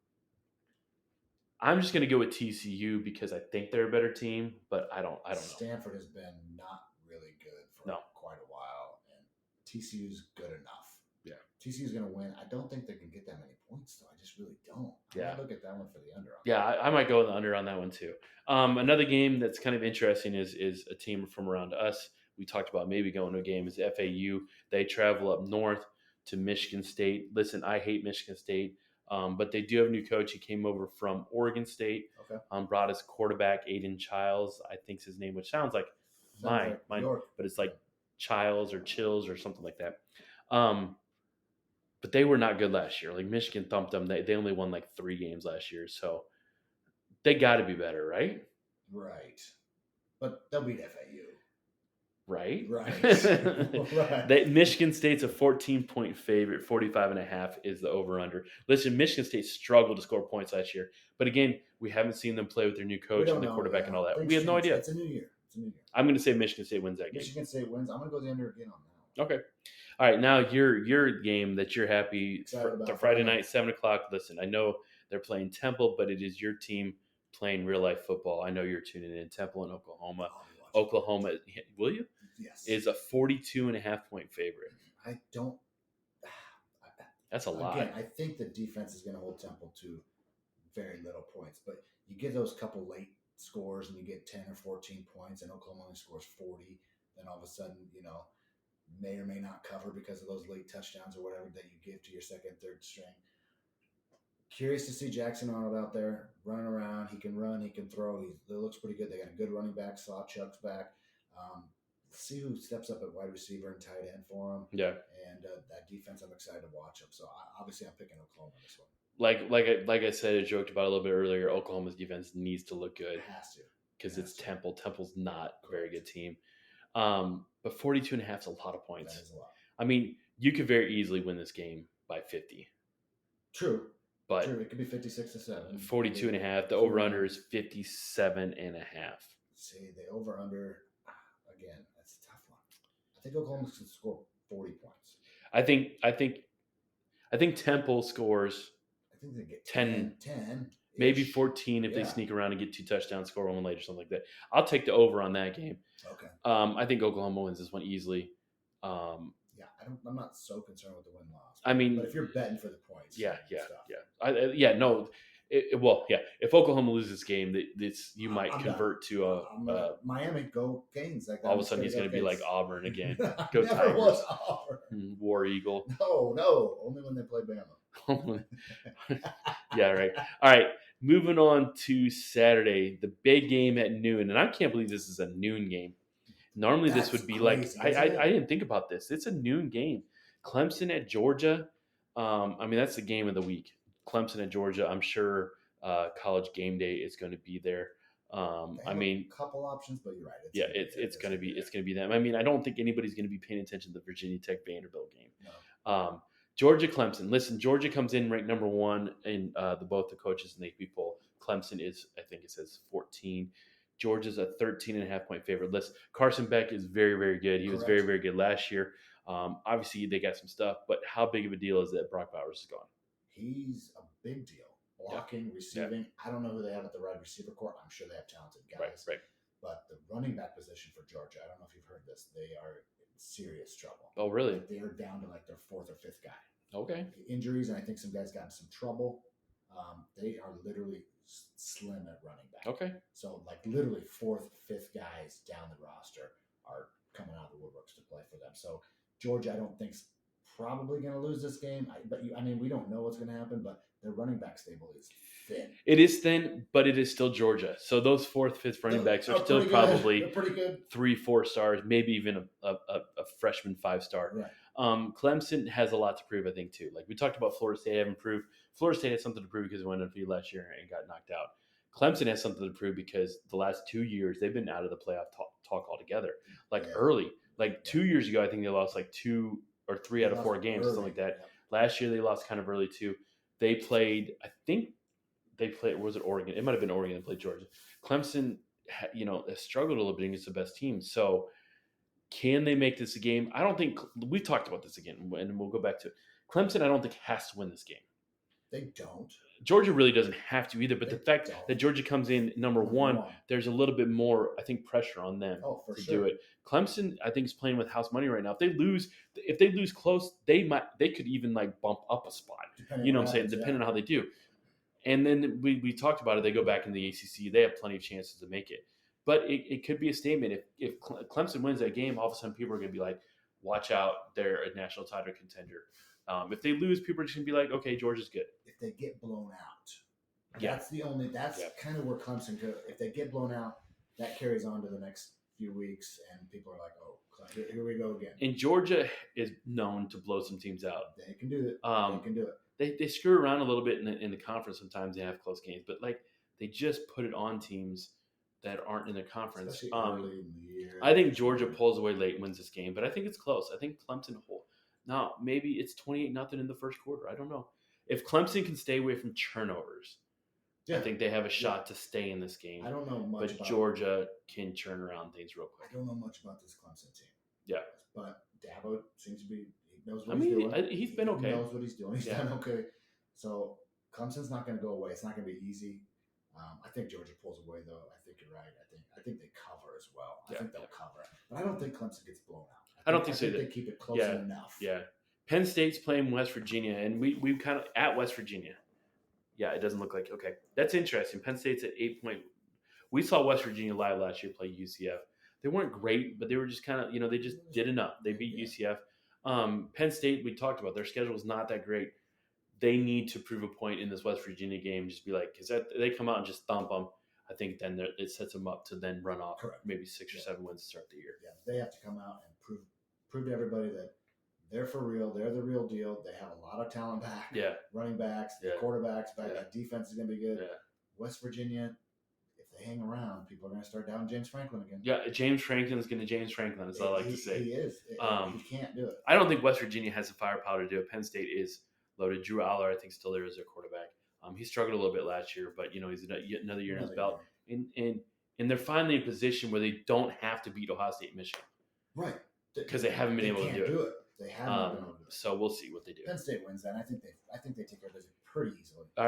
just going to go with TCU because I think they're a better team, but I don't know. Stanford has been not really good for quite a while, and TCU's good enough. Yeah. TCU's going to win. I don't think they can get that many points, though. I just really don't. Yeah. I look at that one for the under. I might go with the under on that one, too. Another game that's kind of interesting is a team from around us. We talked about maybe going to a game is FAU. They travel up north to Michigan State. Listen, I hate Michigan State, but they do have a new coach. He came over from Oregon State. Okay. Brought his quarterback, Aiden Childs, I think is his name, which sounds like mine, but it's like Childs or Chills or something like that. But they were not good last year. Like Michigan thumped them. They only won like 3 games last year, so they got to be better, right? Right. But they'll beat FAU. Right. Right. Michigan State's a 14-point favorite. 45.5 is the over/under. Listen, Michigan State struggled to score points last year, but again, we haven't seen them play with their new coach and the quarterback and all that. We have no idea. It's a new year. I'm going to say Michigan State wins that game. Michigan State wins. I'm going to go the under again on that. Okay. All right. Now your game that you're happy for the Friday night 7:00. Listen, I know they're playing Temple, but it is your team playing real life football. I know you're tuning in. Temple in Oklahoma. Oklahoma, will you? Yes. Is a 42.5 point favorite. I don't. That's a lot. Again, I think the defense is going to hold Temple to very little points, but you get those couple late scores and you get 10 or 14 points, and Oklahoma only scores 40. Then all of a sudden, may or may not cover because of those late touchdowns or whatever that you give to your second, third string. Curious to see Jackson Arnold out there running around. He can run, he can throw. He looks pretty good. They got a good running back. Sawchuk's back. See who steps up at wide receiver and tight end for him. Yeah. And that defense, I'm excited to watch them. So obviously, I'm picking Oklahoma this one. Like I said, I joked about a little bit earlier. Oklahoma's defense needs to look good. It has to because it's Temple. Temple's not a very good team. But 42.5 is a lot of points. That is a lot. I mean, you could very easily win this game by 50. True. But True. It could be 56-7. 42.5. The over/under is 57.5. See, the over/under again. That's a tough one. I think Oklahoma can score 40 points. I think Temple scores. I think they get 10 maybe 14 if they sneak around and get 2 touchdowns, score one late or something like that. I'll take the over on that game. Okay. I think Oklahoma wins this one easily. I'm not so concerned with the win-loss. I mean, but if you're betting for the points, if Oklahoma loses this game, you might convert to Miami. Go Canes! All of a sudden, he's going to be like Auburn again. Go Tigers! Was Auburn. War Eagle. No, only when they play Bama. Yeah, right. All right, moving on to Saturday, the big game at noon, and I can't believe this is a noon game. Normally, this would be crazy, I didn't think about this. It's a noon game. Clemson at Georgia. That's the game of the week. Clemson at Georgia. I'm sure College Game Day is going to be there. A couple options, but you're right. It's going to be them. I don't think anybody's going to be paying attention to the Virginia Tech Vanderbilt game. No. Georgia Clemson. Listen, Georgia comes in ranked number 1 in both the coaches and the AP poll. Clemson is, I think it says 14. Georgia's a 13.5 point favorite. Listen, Carson Beck is very, very good. He was very, very good last year. Obviously, they got some stuff, but how big of a deal is that Brock Bowers is gone? He's a big deal. Blocking, receiving. Yeah. I don't know who they have at the wide receiver corps. I'm sure they have talented guys. Right. But the running back position for Georgia, I don't know if you've heard this. They are serious trouble. Oh, really? Like, they're down to like their fourth or fifth guy. Okay. Injuries, and I think some guys got in some trouble. They are literally slim at running back. Okay. So like literally fourth, fifth guys down the roster are coming out of the woodworks to play for them. So Georgia, I don't think's probably going to lose this game. I mean, we don't know what's going to happen, but their running back stable is thin. It is thin, but it is still Georgia. So those fourth, fifth running backs are still probably pretty good. 3-4 stars, maybe even a freshman 5-star. Right. Clemson has a lot to prove, I think, too. Like we talked about Florida State having proved. Florida State has something to prove because they went undefeated last year and got knocked out. Clemson has something to prove because the last 2 years they've been out of the playoff talk altogether. Early, 2 years ago, I think they lost like 2 or 3 out of 4 games, something like that. Yeah. Last year they lost kind of early too. They played, I think they played. Was it Oregon? It might have been Oregon that played Georgia. Clemson, has struggled a little bit against the best teams. So, can they make this a game? I don't think we talked about this again, and we'll go back to it. Clemson. I don't think has to win this game. They don't. Georgia really doesn't have to either. But the fact that Georgia comes in number one, there's a little bit more, I think, pressure on them to do it. Clemson, I think, is playing with house money right now. If they lose close, they could even like bump up a spot. You know what I'm saying? Depending on how they do. And then we talked about it. They go back in the ACC. They have plenty of chances to make it. But it could be a statement. If Clemson wins that game, all of a sudden people are going to be like, watch out, they're a national title contender. If they lose, people are just going to be like, okay, Georgia's good. If they get blown out, that's kind of where Clemson could. If they get blown out, that carries on to the next few weeks, and people are like, oh, here we go again. And Georgia is known to blow some teams out. They can do it. They can do it. They screw around a little bit in the conference sometimes. They have close games, but they just put it on teams that aren't in their conference. Especially early in the year. I think Georgia pulls away late and wins this game, but I think it's close. I think Clemson now maybe it's 28-0 in the first quarter. I don't know. If Clemson can stay away from turnovers, I think they have a shot to stay in this game. I don't know much, but Georgia can turn around things real quick. I don't know much about this Clemson team. Yeah, but Dabo seems to be. He knows what he's doing. He's been okay. He knows what he's doing. He's done okay. So Clemson's not going to go away. It's not going to be easy. I think Georgia pulls away, though. I think you're right. I think they cover as well. I think they'll cover it, but I don't think Clemson gets blown out. I don't think so. They keep it close enough. Yeah. Penn State's playing West Virginia, and we kind of at West Virginia. Yeah, it doesn't look like okay. That's interesting. Penn State's at 8 point. We saw West Virginia live last year play UCF. They weren't great, but they were just kind of they just did enough. They beat UCF. Penn State, we talked about their schedule is not that great. They need to prove a point in this West Virginia game. Just be like, because they come out and just thump them. I think then it sets them up to then run off maybe 6 or 7 wins to start the year. Yeah, they have to come out and prove to everybody that they're for real. They're the real deal. They have a lot of talent back. Yeah, running backs, quarterbacks back. That defense is going to be good. Yeah. West Virginia, if they hang around, people are going to start down James Franklin again. Yeah, James Franklin's going to James Franklin. Is all I like to say. He is. He can't do it. I don't think West Virginia has the firepower to do it. Penn State is loaded. Drew Aller, I think, still there as their quarterback. He struggled a little bit last year, but he's another year in his belt. And they're finally in a position where they don't have to beat Ohio State and Michigan. Right. Because they haven't been able to do it. They haven't been able to do it. So we'll see what they do. Penn State wins that. I think they take care of it pretty easily. All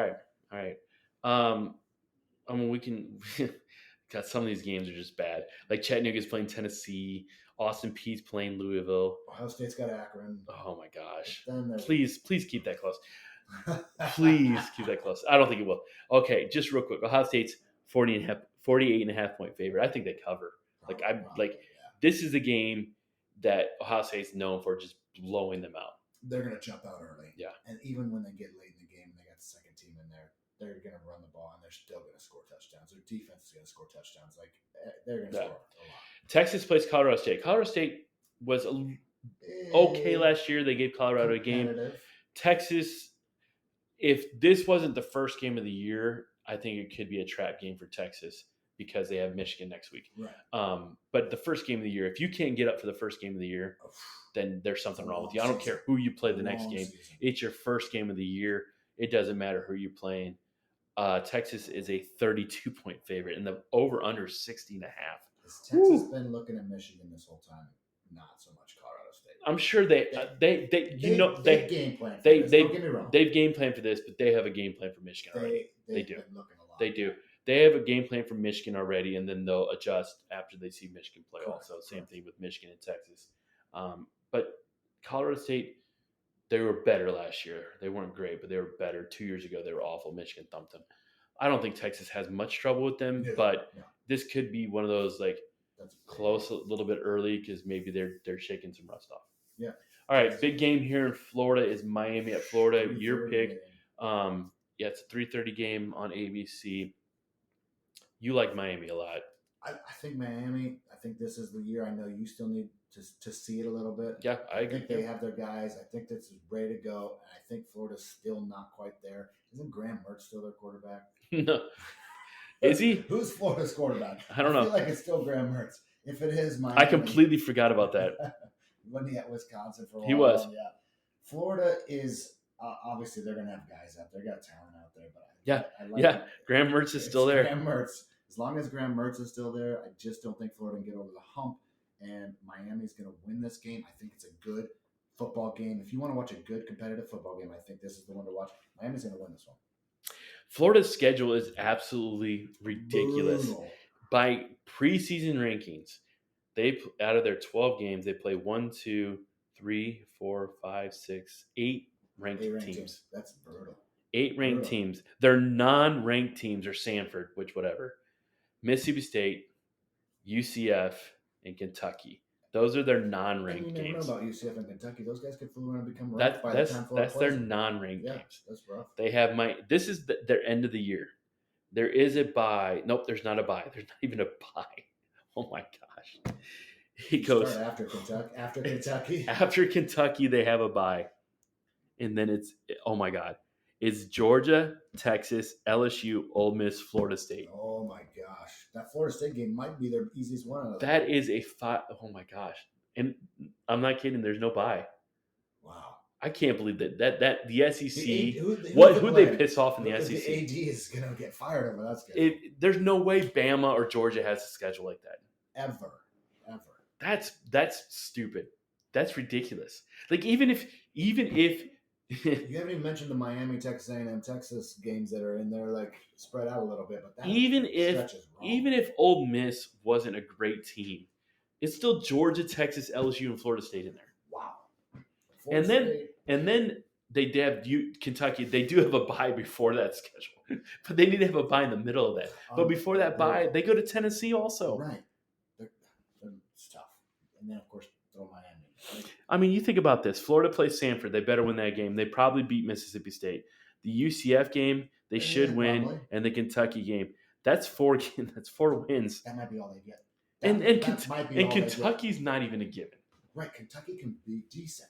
right. I mean, we can. God, some of these games are just bad. Like Chattanooga's playing Tennessee. Austin Peay's playing Louisville. Ohio State's got Akron. Oh my gosh! Please keep that close. Please keep that close. I don't think it will. Okay, just real quick. Ohio State's 48.5 point favorite. I think they cover. This is a game that Ohio State's known for just blowing them out. They're going to jump out early. Yeah. And even when they get late in the game and they got the second team in there, they're going to run the ball and they're still going to score touchdowns. Their defense is going to score touchdowns. They're going to score a lot. Texas plays Colorado State. Colorado State was okay last year. They gave Colorado a game. Texas, if this wasn't the first game of the year, I think it could be a trap game for Texas because they have Michigan next week. Right. But the first game of the year, if you can't get up for the first game of the year, then there's something wrong with you. I don't care who you play the next game. It's your first game of the year. It doesn't matter who you're playing. Texas is a 32-point favorite, and the over-under 60.5. Has Texas been looking at Michigan this whole time? Not so much Colorado State. I'm sure they game plan. Don't get me wrong. They've game planned for this, but they have a game plan for Michigan already. They do. They do. They have a game plan for Michigan already, and then they'll adjust after they see Michigan play. Also, same thing with Michigan and Texas. But Colorado State, they were better last year. They weren't great, but they were better. 2 years ago, they were awful. Michigan thumped them. I don't think Texas has much trouble with them, but this could be one of those like close a little bit early because maybe they're shaking some rust off. Yeah. All right, big game here in Florida is Miami at Florida. Your pick. It's a 3:30 game on ABC. You like Miami a lot. I think Miami. I think this is the year. I know you still need to see it a little bit. Yeah, I agree. I think they have their guys. I think this is ready to go. And I think Florida's still not quite there. Isn't Graham Mertz still their quarterback? No. Is he? Who's Florida's quarterback? I don't know. I feel like it's still Graham Mertz. If it is Miami. I completely forgot about that. Wasn't he at Wisconsin for a while? He was. Yeah. Florida is obviously they're gonna have guys out there. Got talent out there, but Graham Mertz is still there. Graham Mertz. As long as Graham Mertz is still there, I just don't think Florida can get over the hump. And Miami's going to win this game. I think it's a good football game. If you want to watch a good competitive football game, I think this is the one to watch. Miami's going to win this one. Florida's schedule is absolutely ridiculous. Brutal. By preseason rankings, they out of their 12 games, they play 1, 2, 3, 4, 5, 6, 8 ranked teams. That's brutal. 8 ranked teams. Their non-ranked teams are Sanford, which whatever. Mississippi State, UCF, and Kentucky. Those are their non-ranked games. You never know about UCF and Kentucky. Those guys could fool around and become ranked by the time That's their non-ranked games. That's rough. They have this is their end of the year. There is a bye. Nope, there's not a bye. There's not even a bye. Oh my gosh. It goes after Kentucky. After Kentucky. After Kentucky, they have a bye. And then oh my God. It's Georgia, Texas, LSU, Ole Miss, Florida State. Oh my gosh. That Florida State game might be their easiest one. That is oh my gosh. And I'm not kidding, there's no bye. Wow. I can't believe that the SEC who'd they piss off in the SEC? The AD is gonna get fired over that schedule. There's no way Bama or Georgia has a schedule like that. Ever. That's stupid. That's ridiculous. Like even if you haven't even mentioned the Miami, Texas A&M, Texas games that are in there, like spread out a little bit. But even if Ole Miss wasn't a great team, it's still Georgia, Texas, LSU, and Florida State in there. Wow. And then they have Kentucky. They do have a bye before that schedule, but they need to have a bye in the middle of that. But before that bye, they go to Tennessee also. Right. It's tough. And then of course throw Miami. I mean, you think about this. Florida plays Sanford. They better win that game. They probably beat Mississippi State. The UCF game, they should win. Probably. And the Kentucky game. That's 4 wins. That might be all they get. And Kentucky's not even a given. Right. Kentucky can be decent.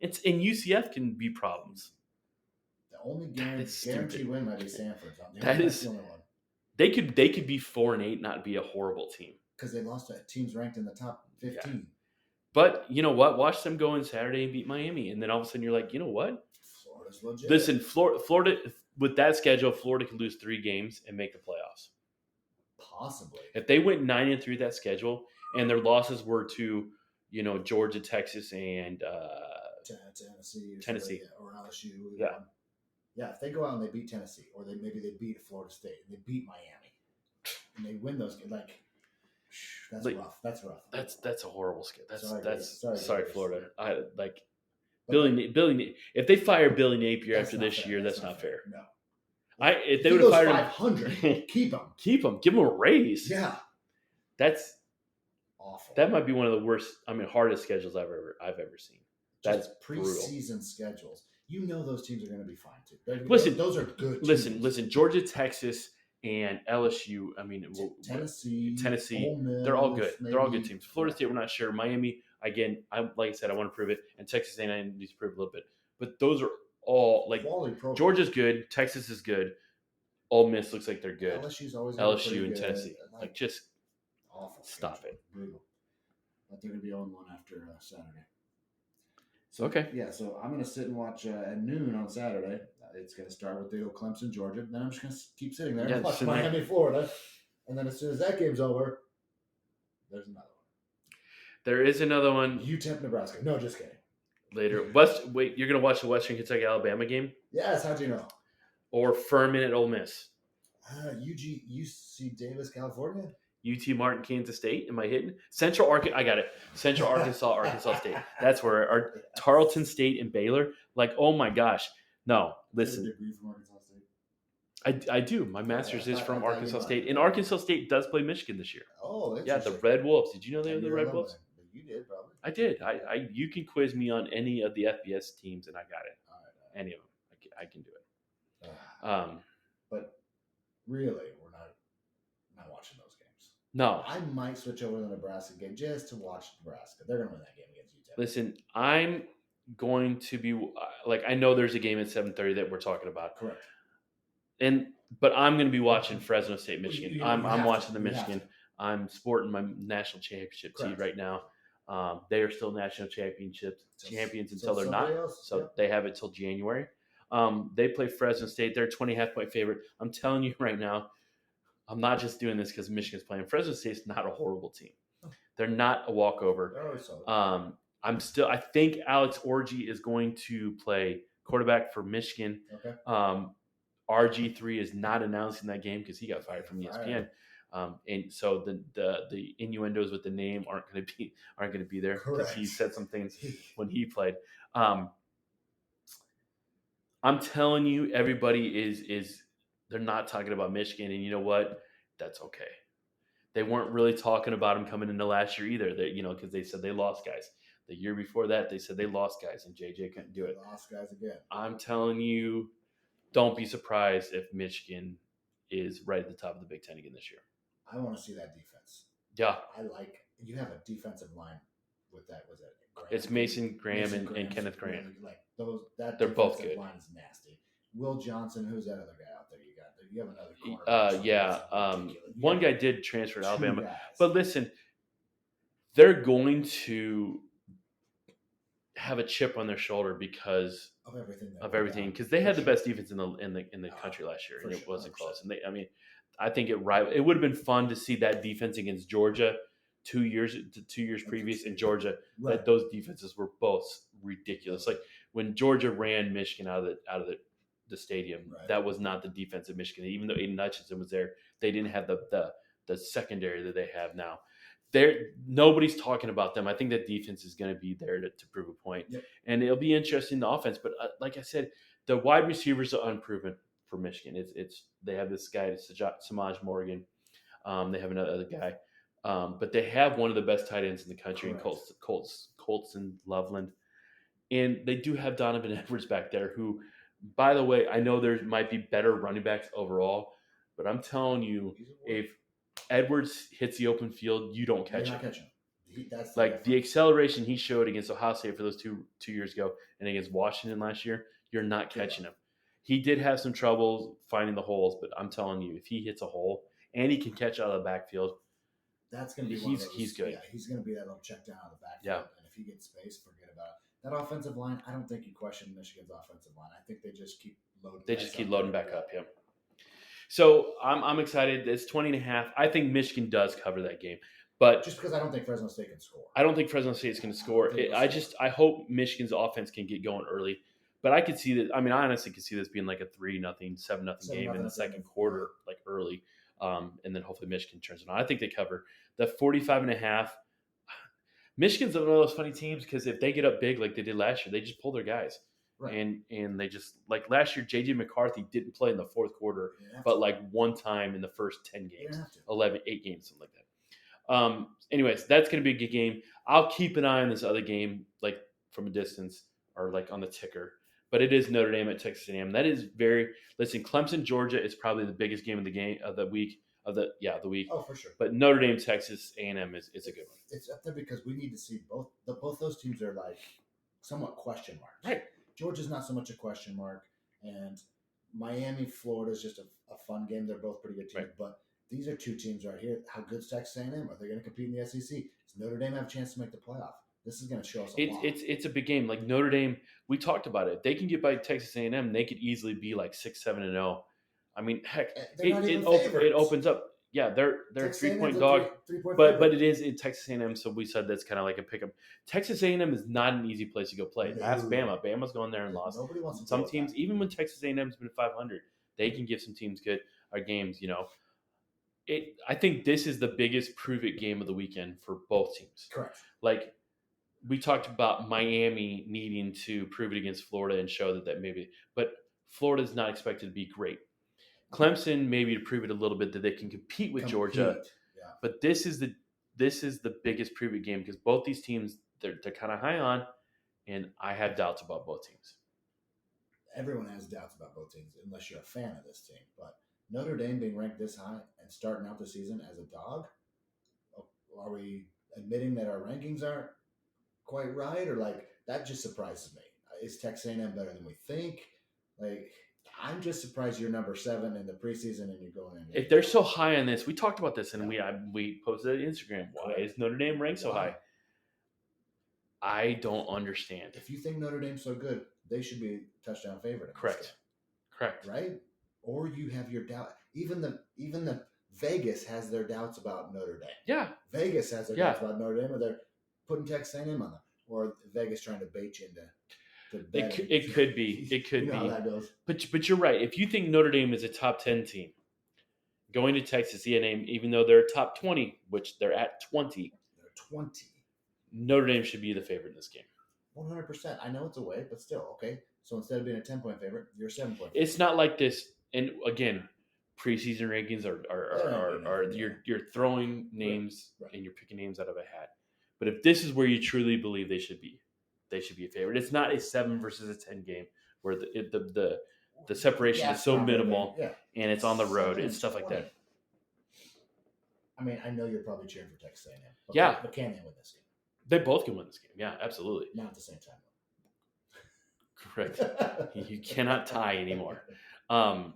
And UCF can be problems. The only guaranteed win might be Sanford. That's the only one. They could be 4-8, not be a horrible team. Because they lost to teams ranked in the top 15. Yeah. But you know what? Watch them go in Saturday and beat Miami, and then all of a sudden you're like, you know what? Florida's legit. Listen, Florida with that schedule, Florida could lose 3 games and make the playoffs. Possibly. If they went 9-3 that schedule, and their losses were to, Georgia, Texas, and Tennessee, or LSU. Yeah. If they go out and they beat Tennessee, or maybe they beat Florida State and they beat Miami, and they win those games, That's rough. That's a horrible schedule. Sorry, Florida. Billy. If they fire Billy Napier after this year, that's not fair. No. If they would have fired 500, keep him. Keep him. Give him a raise. Yeah. That's awful. That might be one of the worst. Hardest schedules I've ever seen. That's preseason brutal. Schedules. Those teams are going to be fine too. Those are good. Listen. Georgia, Texas, and LSU. Tennessee. Ole Miss, they're all good. Maybe. They're all good teams. Florida State, we're not sure. Miami, again, like I said, I want to prove it. And Texas A&M needs to prove a little bit. But those are all Georgia's good. Texas is good. Ole Miss looks like they're good. LSU's always LSU and Tennessee. Just awful. Stop it. Brutal. But they're going to be 0-1 after Saturday. So, okay. Yeah, so I'm going to sit and watch at noon on Saturday. It's going to start with the Clemson, Georgia. Then I'm just going to keep sitting there and watch Miami, Florida. And then as soon as that game's over, there's another one. There is another one. UTEP, Nebraska. No, just kidding. Later. Wait, you're going to watch the Western Kentucky Alabama game? Yes, how'd you know? Or Furman at Ole Miss? UC Davis, California? UT Martin, Kansas State. Am I hitting? Central Arkansas. I got it. Central Arkansas, Arkansas State. That's where our Tarleton State and Baylor. Like, oh my gosh. No, listen. Degree from Arkansas State? I do. My master's is from Arkansas State. And Arkansas State does play Michigan this year. Oh, yeah, the Red Wolves. Did you know they were the Red Wolves? You did, probably. I did. You can quiz me on any of the FBS teams, and I got it. All right. Any of them. I can do it. But really, we're not watching those games. No. I might switch over to the Nebraska game just to watch Nebraska. They're going to win that game against UTEP. Listen, I'm going to be like, I know there's a game at 7:30 that we're talking about. Correct. But I'm going to be watching Fresno State, Michigan. I'm watching the Michigan. I'm sporting my national championship tee right now. They are still national champions until they're not. So they have it till January. They play Fresno State. They're a 20.5-point favorite. I'm telling you right now, I'm not just doing this because Michigan's playing. Fresno State's not a horrible team. They're not a walkover. I think Alex Orji is going to play quarterback for Michigan. Okay. RG3 is not announcing that game because he got fired from ESPN. And so the innuendos with the name aren't going to be there because he said some things when he played. I'm telling you, everybody is they're not talking about Michigan, and you know what? That's okay. They weren't really talking about him coming into last year either. That because they said they lost guys. The year before that, they said they lost guys, and JJ couldn't do it. Lost guys again. I'm telling you, don't be surprised if Michigan is right at the top of the Big Ten again this year. I want to see that defense. Yeah. You have a defensive line with that. Was it Graham? It's Mason Graham and Kenneth Graham. Really, they're both good. Line is nasty. Will Johnson, who's that other guy out there? You have another corner. One guy did transfer to Alabama. Guys. But listen, they're going to have a chip on their shoulder because of everything. Because they had the best defense in the country last year, and it wasn't close. And I think it would have been fun to see that defense against Georgia 2 years previous in Georgia. Right. That those defenses were both ridiculous. Like when Georgia ran Michigan out of the stadium, that was not the defense of Michigan. Even though Aiden Hutchinson was there, they didn't have the secondary that they have now. Nobody's talking about them. I think that defense is going to be there to prove a point, and it'll be interesting in the offense. But like I said, the wide receivers are unproven for Michigan. They have this guy, Samaj Morgan. They have another other guy, but they have one of the best tight ends in the country, in Colston Loveland, and they do have Donovan Edwards back there, who, by the way, I know there might be better running backs overall, but I'm telling you, if Edwards hits the open field, you don't catch him. That's the acceleration he showed against Ohio State for those two years ago and against Washington last year, you're not catching him. He did have some trouble finding the holes, but I'm telling you, if he hits a hole and he can catch out of the backfield, that's going to be he's good. Yeah, he's going to be that little check down out of the backfield. Yeah. And if he gets space, forget about it. That offensive line, I don't think you question Michigan's offensive line. I think they just keep loading. They just keep loading back up. Yeah. So I'm excited. It's 20.5. I think Michigan does cover that game, but just because I don't think Fresno State can score. I don't think Fresno State is going to score. I hope Michigan's offense can get going early. But I could see that. I mean, I honestly could see this being like a 3-0, 7-0 game in the second quarter, like early, and then hopefully Michigan turns it on. I think they cover the 45.5. Michigan's one of those funny teams because if they get up big like they did last year, they just pull their guys. Right. And they just, like last year, J.J. McCarthy didn't play in the fourth quarter, but like one time in the first 10 games, 8 games, something like that. Anyways, that's going to be a good game. I'll keep an eye on this other game, like from a distance or like on the ticker. But it is Notre Dame at Texas A&M. That is listen, Clemson, Georgia is probably the biggest game of the week. The week. Oh, for sure. But Notre Dame, Texas A&M is a good one. It's up there because we need to see both those teams are like somewhat question marks. Right. Georgia's not so much a question mark, and Miami, Florida is just a fun game. They're both pretty good teams, but these are two teams right here. How good's Texas A&M? Are they going to compete in the SEC? Does Notre Dame have a chance to make the playoff? This is going to show us a lot. It's a big game. Like Notre Dame, we talked about it. If they can get by Texas A&M, they could easily be like 6-7-0. I mean, heck, it opens up. Yeah, they're a 3-point dog, but it is in Texas A&M. So we said that's kind of like a pickup. Texas A&M is not an easy place to go play. Ask Bama. Bama's going there and lost. Nobody wants to some teams, even when Texas A&M's been 500, they can give some teams games. I think this is the biggest prove it game of the weekend for both teams. Correct. Like we talked about Miami needing to prove it against Florida and show that maybe, but Florida's not expected to be great. Clemson maybe to prove it a little bit that they can compete with Georgia, but this is the biggest prove it game because both these teams they're kind of high on, and I have doubts about both teams. Everyone has doubts about both teams unless you're a fan of this team. But Notre Dame being ranked this high and starting out the season as a dog, are we admitting that our rankings aren't quite right, or like that just surprises me? Is Texas A&M better than we think? Like I'm just surprised you're number 7 in the preseason and you're going in. If they're so high on this, we talked about this and we posted it on Instagram. Why is Notre Dame ranked so high? I don't understand. If you think Notre Dame's so good, they should be touchdown favorite. Correct. Right? Or you have your doubt. Even the Vegas has their doubts about Notre Dame. Yeah. Vegas has their doubts about Notre Dame, or they're putting Texas A&M on them, or Vegas trying to bait you into. It could be. It could be. How that goes. But you're right. If you think Notre Dame is a top 10 team, going to Texas A&M, even though they're top 20, which they're at 20. They're 20. Notre Dame should be the favorite in this game. 100%. I know it's away, but still, okay. So instead of being a 10-point favorite, you're a 7-point favorite. It's not like this. And again, preseason rankings are you're throwing names and you're picking names out of a hat. But if this is where you truly believe they should be a favorite. It's not a 7 versus a 10 game where the separation is so minimal and it's on the road and stuff like that. I mean, I know you're probably cheering for Texas A&M. But can they win this game? They both can win this game. Yeah, absolutely. Not at the same time. Correct. You cannot tie anymore. I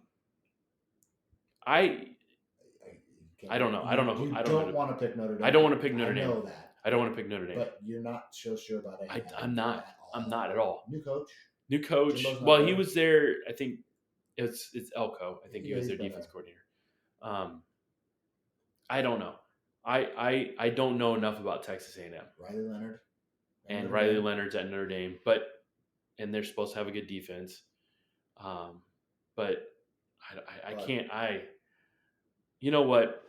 don't know. I don't know. I don't want to pick Notre Dame. I don't want to pick Notre Dame. I know that. I don't want to pick Notre Dame. But you're not so sure about it. I'm not. I'm not at all. New coach. Well, he was there. I think it's Elko. I think he was their defense coordinator. I don't know. I don't know enough about Texas A&M. Riley Leonard. And Riley Leonard's at Notre Dame, and they're supposed to have a good defense. But I can't. You know what?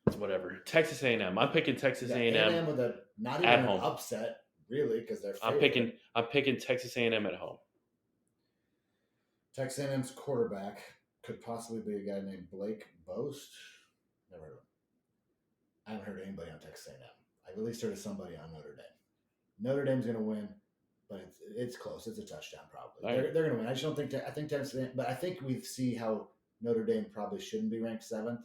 It's whatever. Texas A&M. I'm picking Texas A&M. A&M with not even an upset, really, because they're favorite. I'm picking Texas A&M at home. Texas A&M's quarterback could possibly be a guy named Blake Boast. Never heard of him. I haven't heard anybody on Texas A&M. I at least heard of somebody on Notre Dame. Notre Dame's going to win, but it's close. It's a touchdown probably. Right. They're going to win. I just don't think – I think Texas A&M – but I think we see how Notre Dame probably shouldn't be ranked 7th.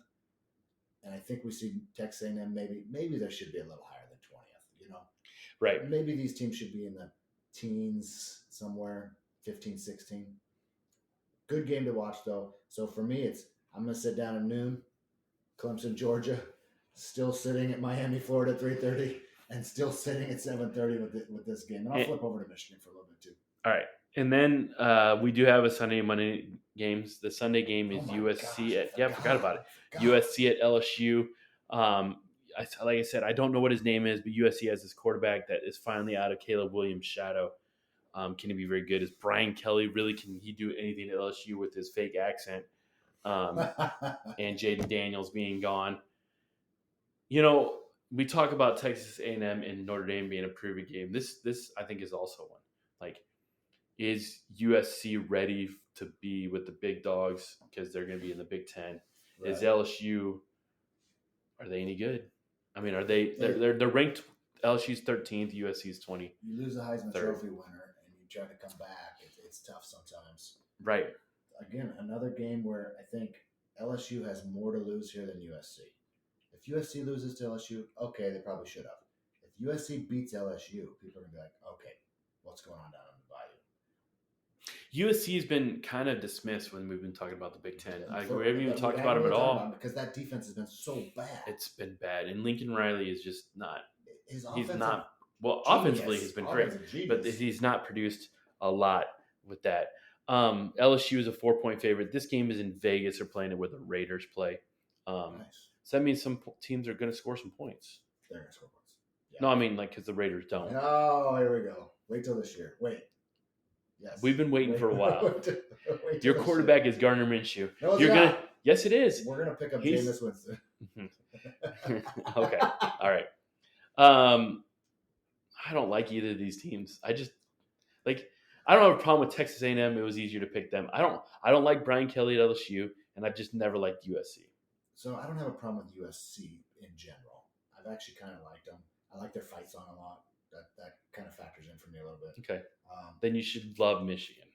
And I think we see Texas A&M maybe they should be a little higher than 20th, you know? Right. Maybe these teams should be in the teens somewhere, 15, 16. Good game to watch, though. So for me, I'm going to sit down at noon, Clemson, Georgia, still sitting at Miami, Florida, 3:30, and still sitting at 7:30 with this game. And I'll flip over to Michigan for a little bit, too. All right. And then we do have a Sunday and Monday games. The Sunday game is USC I forgot about it. USC at LSU. Like I said, I don't know what his name is, but USC has this quarterback that is finally out of Caleb Williams' shadow. Can he be very good? Is Brian Kelly can he do anything at LSU with his fake accent? And Jaden Daniels being gone. You know, we talk about Texas A&M and Notre Dame being a proving game. This I think is also one. Like, is USC ready to be with the big dogs because they're going to be in the Big Ten? Right. Is LSU? Are they any good? I mean, are they? They're ranked. LSU's 13th. USC's 20. You lose a Heisman Trophy winner and you try to come back. It's tough sometimes. Right. Again, another game where I think LSU has more to lose here than USC. If USC loses to LSU, okay, they probably should have. If USC beats LSU, people are going to be like, okay, what's going on down in the Bayou? USC has been kind of dismissed when we've been talking about the Big Ten. We haven't even talked about them at all. Because that defense has been so bad. It's been bad. And Lincoln Riley is just not – he's not – well, genius. Offensively he's been great, but he's not produced a lot with that. LSU is a 4-point favorite. This game is in Vegas. They're playing it where the Raiders play. Nice. So that means some teams are going to score some points. They're going to score points. Yeah. No, I mean, like, because the Raiders don't. Oh, here we go. Wait till this year. Wait. Yes. We've been waiting for a while. Your quarterback is Gardner Minshew. No, Yes, it is. We're gonna pick up He's- Jameis Winston. Okay. All right. I don't like either of these teams. I just like. I don't have a problem with Texas A&M. It was easier to pick them. I don't like Brian Kelly at LSU, and I've just never liked USC. So I don't have a problem with USC in general. I've actually kind of liked them. I like their fight song a lot. That kind of factors in for me a little bit. Okay. Then you should love Michigan.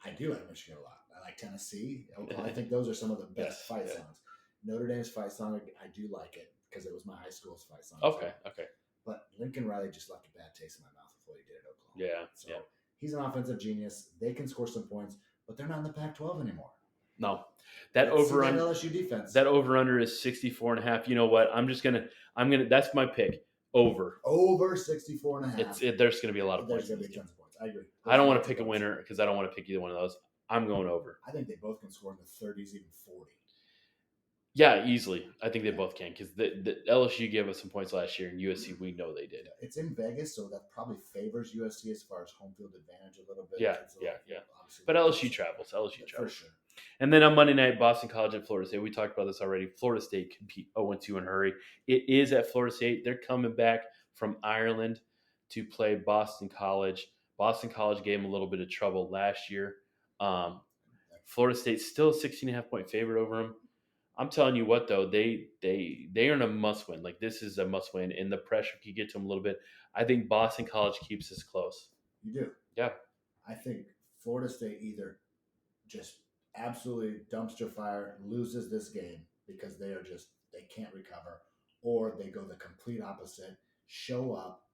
I do like Michigan a lot. I like Tennessee. I think those are some of the best fight songs. Notre Dame's fight song, I do like it because it was my high school's fight song. Okay. But Lincoln Riley just left a bad taste in my mouth with what he did at Oklahoma. Yeah. So he's an offensive genius. They can score some points, but they're not in the Pac-12 anymore. No. That over-under LSU defense. That over-under is 64.5. You know what? I'm gonna that's my pick. Over 64.5. There's gonna be a lot of points. There's gonna be tons of points. I agree. I don't want to pick a winner because I don't want to pick either one of those. I'm going over. I think they both can score in the 30s, even 40. Yeah, easily. I think they both can because the LSU gave us some points last year, and USC we know they did. It's in Vegas, so that probably favors USC as far as home field advantage a little bit. Yeah. But LSU travels. For sure. And then on Monday night, Boston College and Florida State. We talked about this already. Florida State could beat 0-2 in a hurry. It is at Florida State. They're coming back from Ireland to play Boston College. Boston College gave them a little bit of trouble last year. Florida State's still a 16.5-point favorite over them. I'm telling you what, though, they are a must win. Like, this is a must win, and the pressure could get to them a little bit. I think Boston College keeps this close. You do? Yeah. I think Florida State either just absolutely dumpster fire, loses this game because they can't recover, or they go the complete opposite, show up,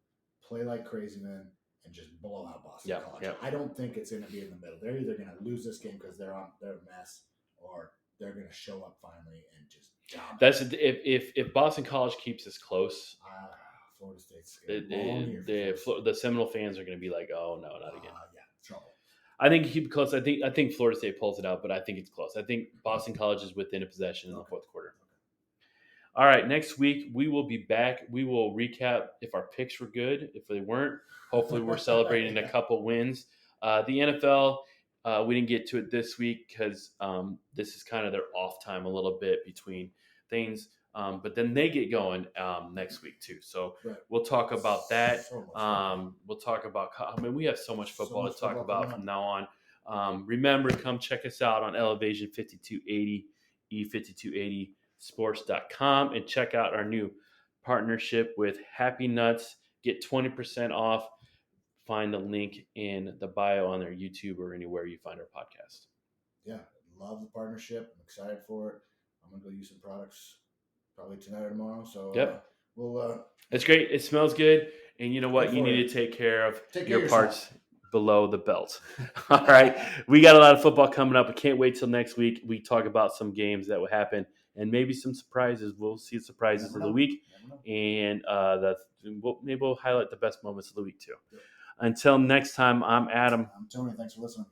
play like crazy men, and just blow out Boston College. Yeah. I don't think it's going to be in the middle. They're either going to lose this game because they're a mess, or they're going to show up finally and just dominate. That's if Boston College keeps this close. Florida State's the Seminole fans are going to be like, "Oh no, not again." Yeah, trouble. I think keep it close. I think Florida State pulls it out, but I think it's close. I think Boston College is within a possession in the fourth quarter. All right, next week we will be back. We will recap if our picks were good. If they weren't, hopefully we're celebrating a couple wins. The NFL, we didn't get to it this week because this is kind of their off time a little bit between things. But then they get going next week too. So we'll talk about that. We'll talk about. We have so much football to talk about from now on. Remember, come check us out on Elevation 5280, E5280sports.com, and check out our new partnership with Happy Nuts. Get 20% off. Find the link in the bio on their YouTube or anywhere you find our podcast. Yeah, love the partnership. I'm excited for it. I'm gonna go use some products probably tonight or tomorrow. So we'll. It's great. It smells good, and you know what? You need to take care of your parts below the belt. All right, we got a lot of football coming up. I can't wait till next week. We talk about some games that will happen and maybe some surprises. We'll see surprises of the week, and maybe we'll highlight the best moments of the week too. Until next time, I'm Adam. I'm Tony. Thanks for listening.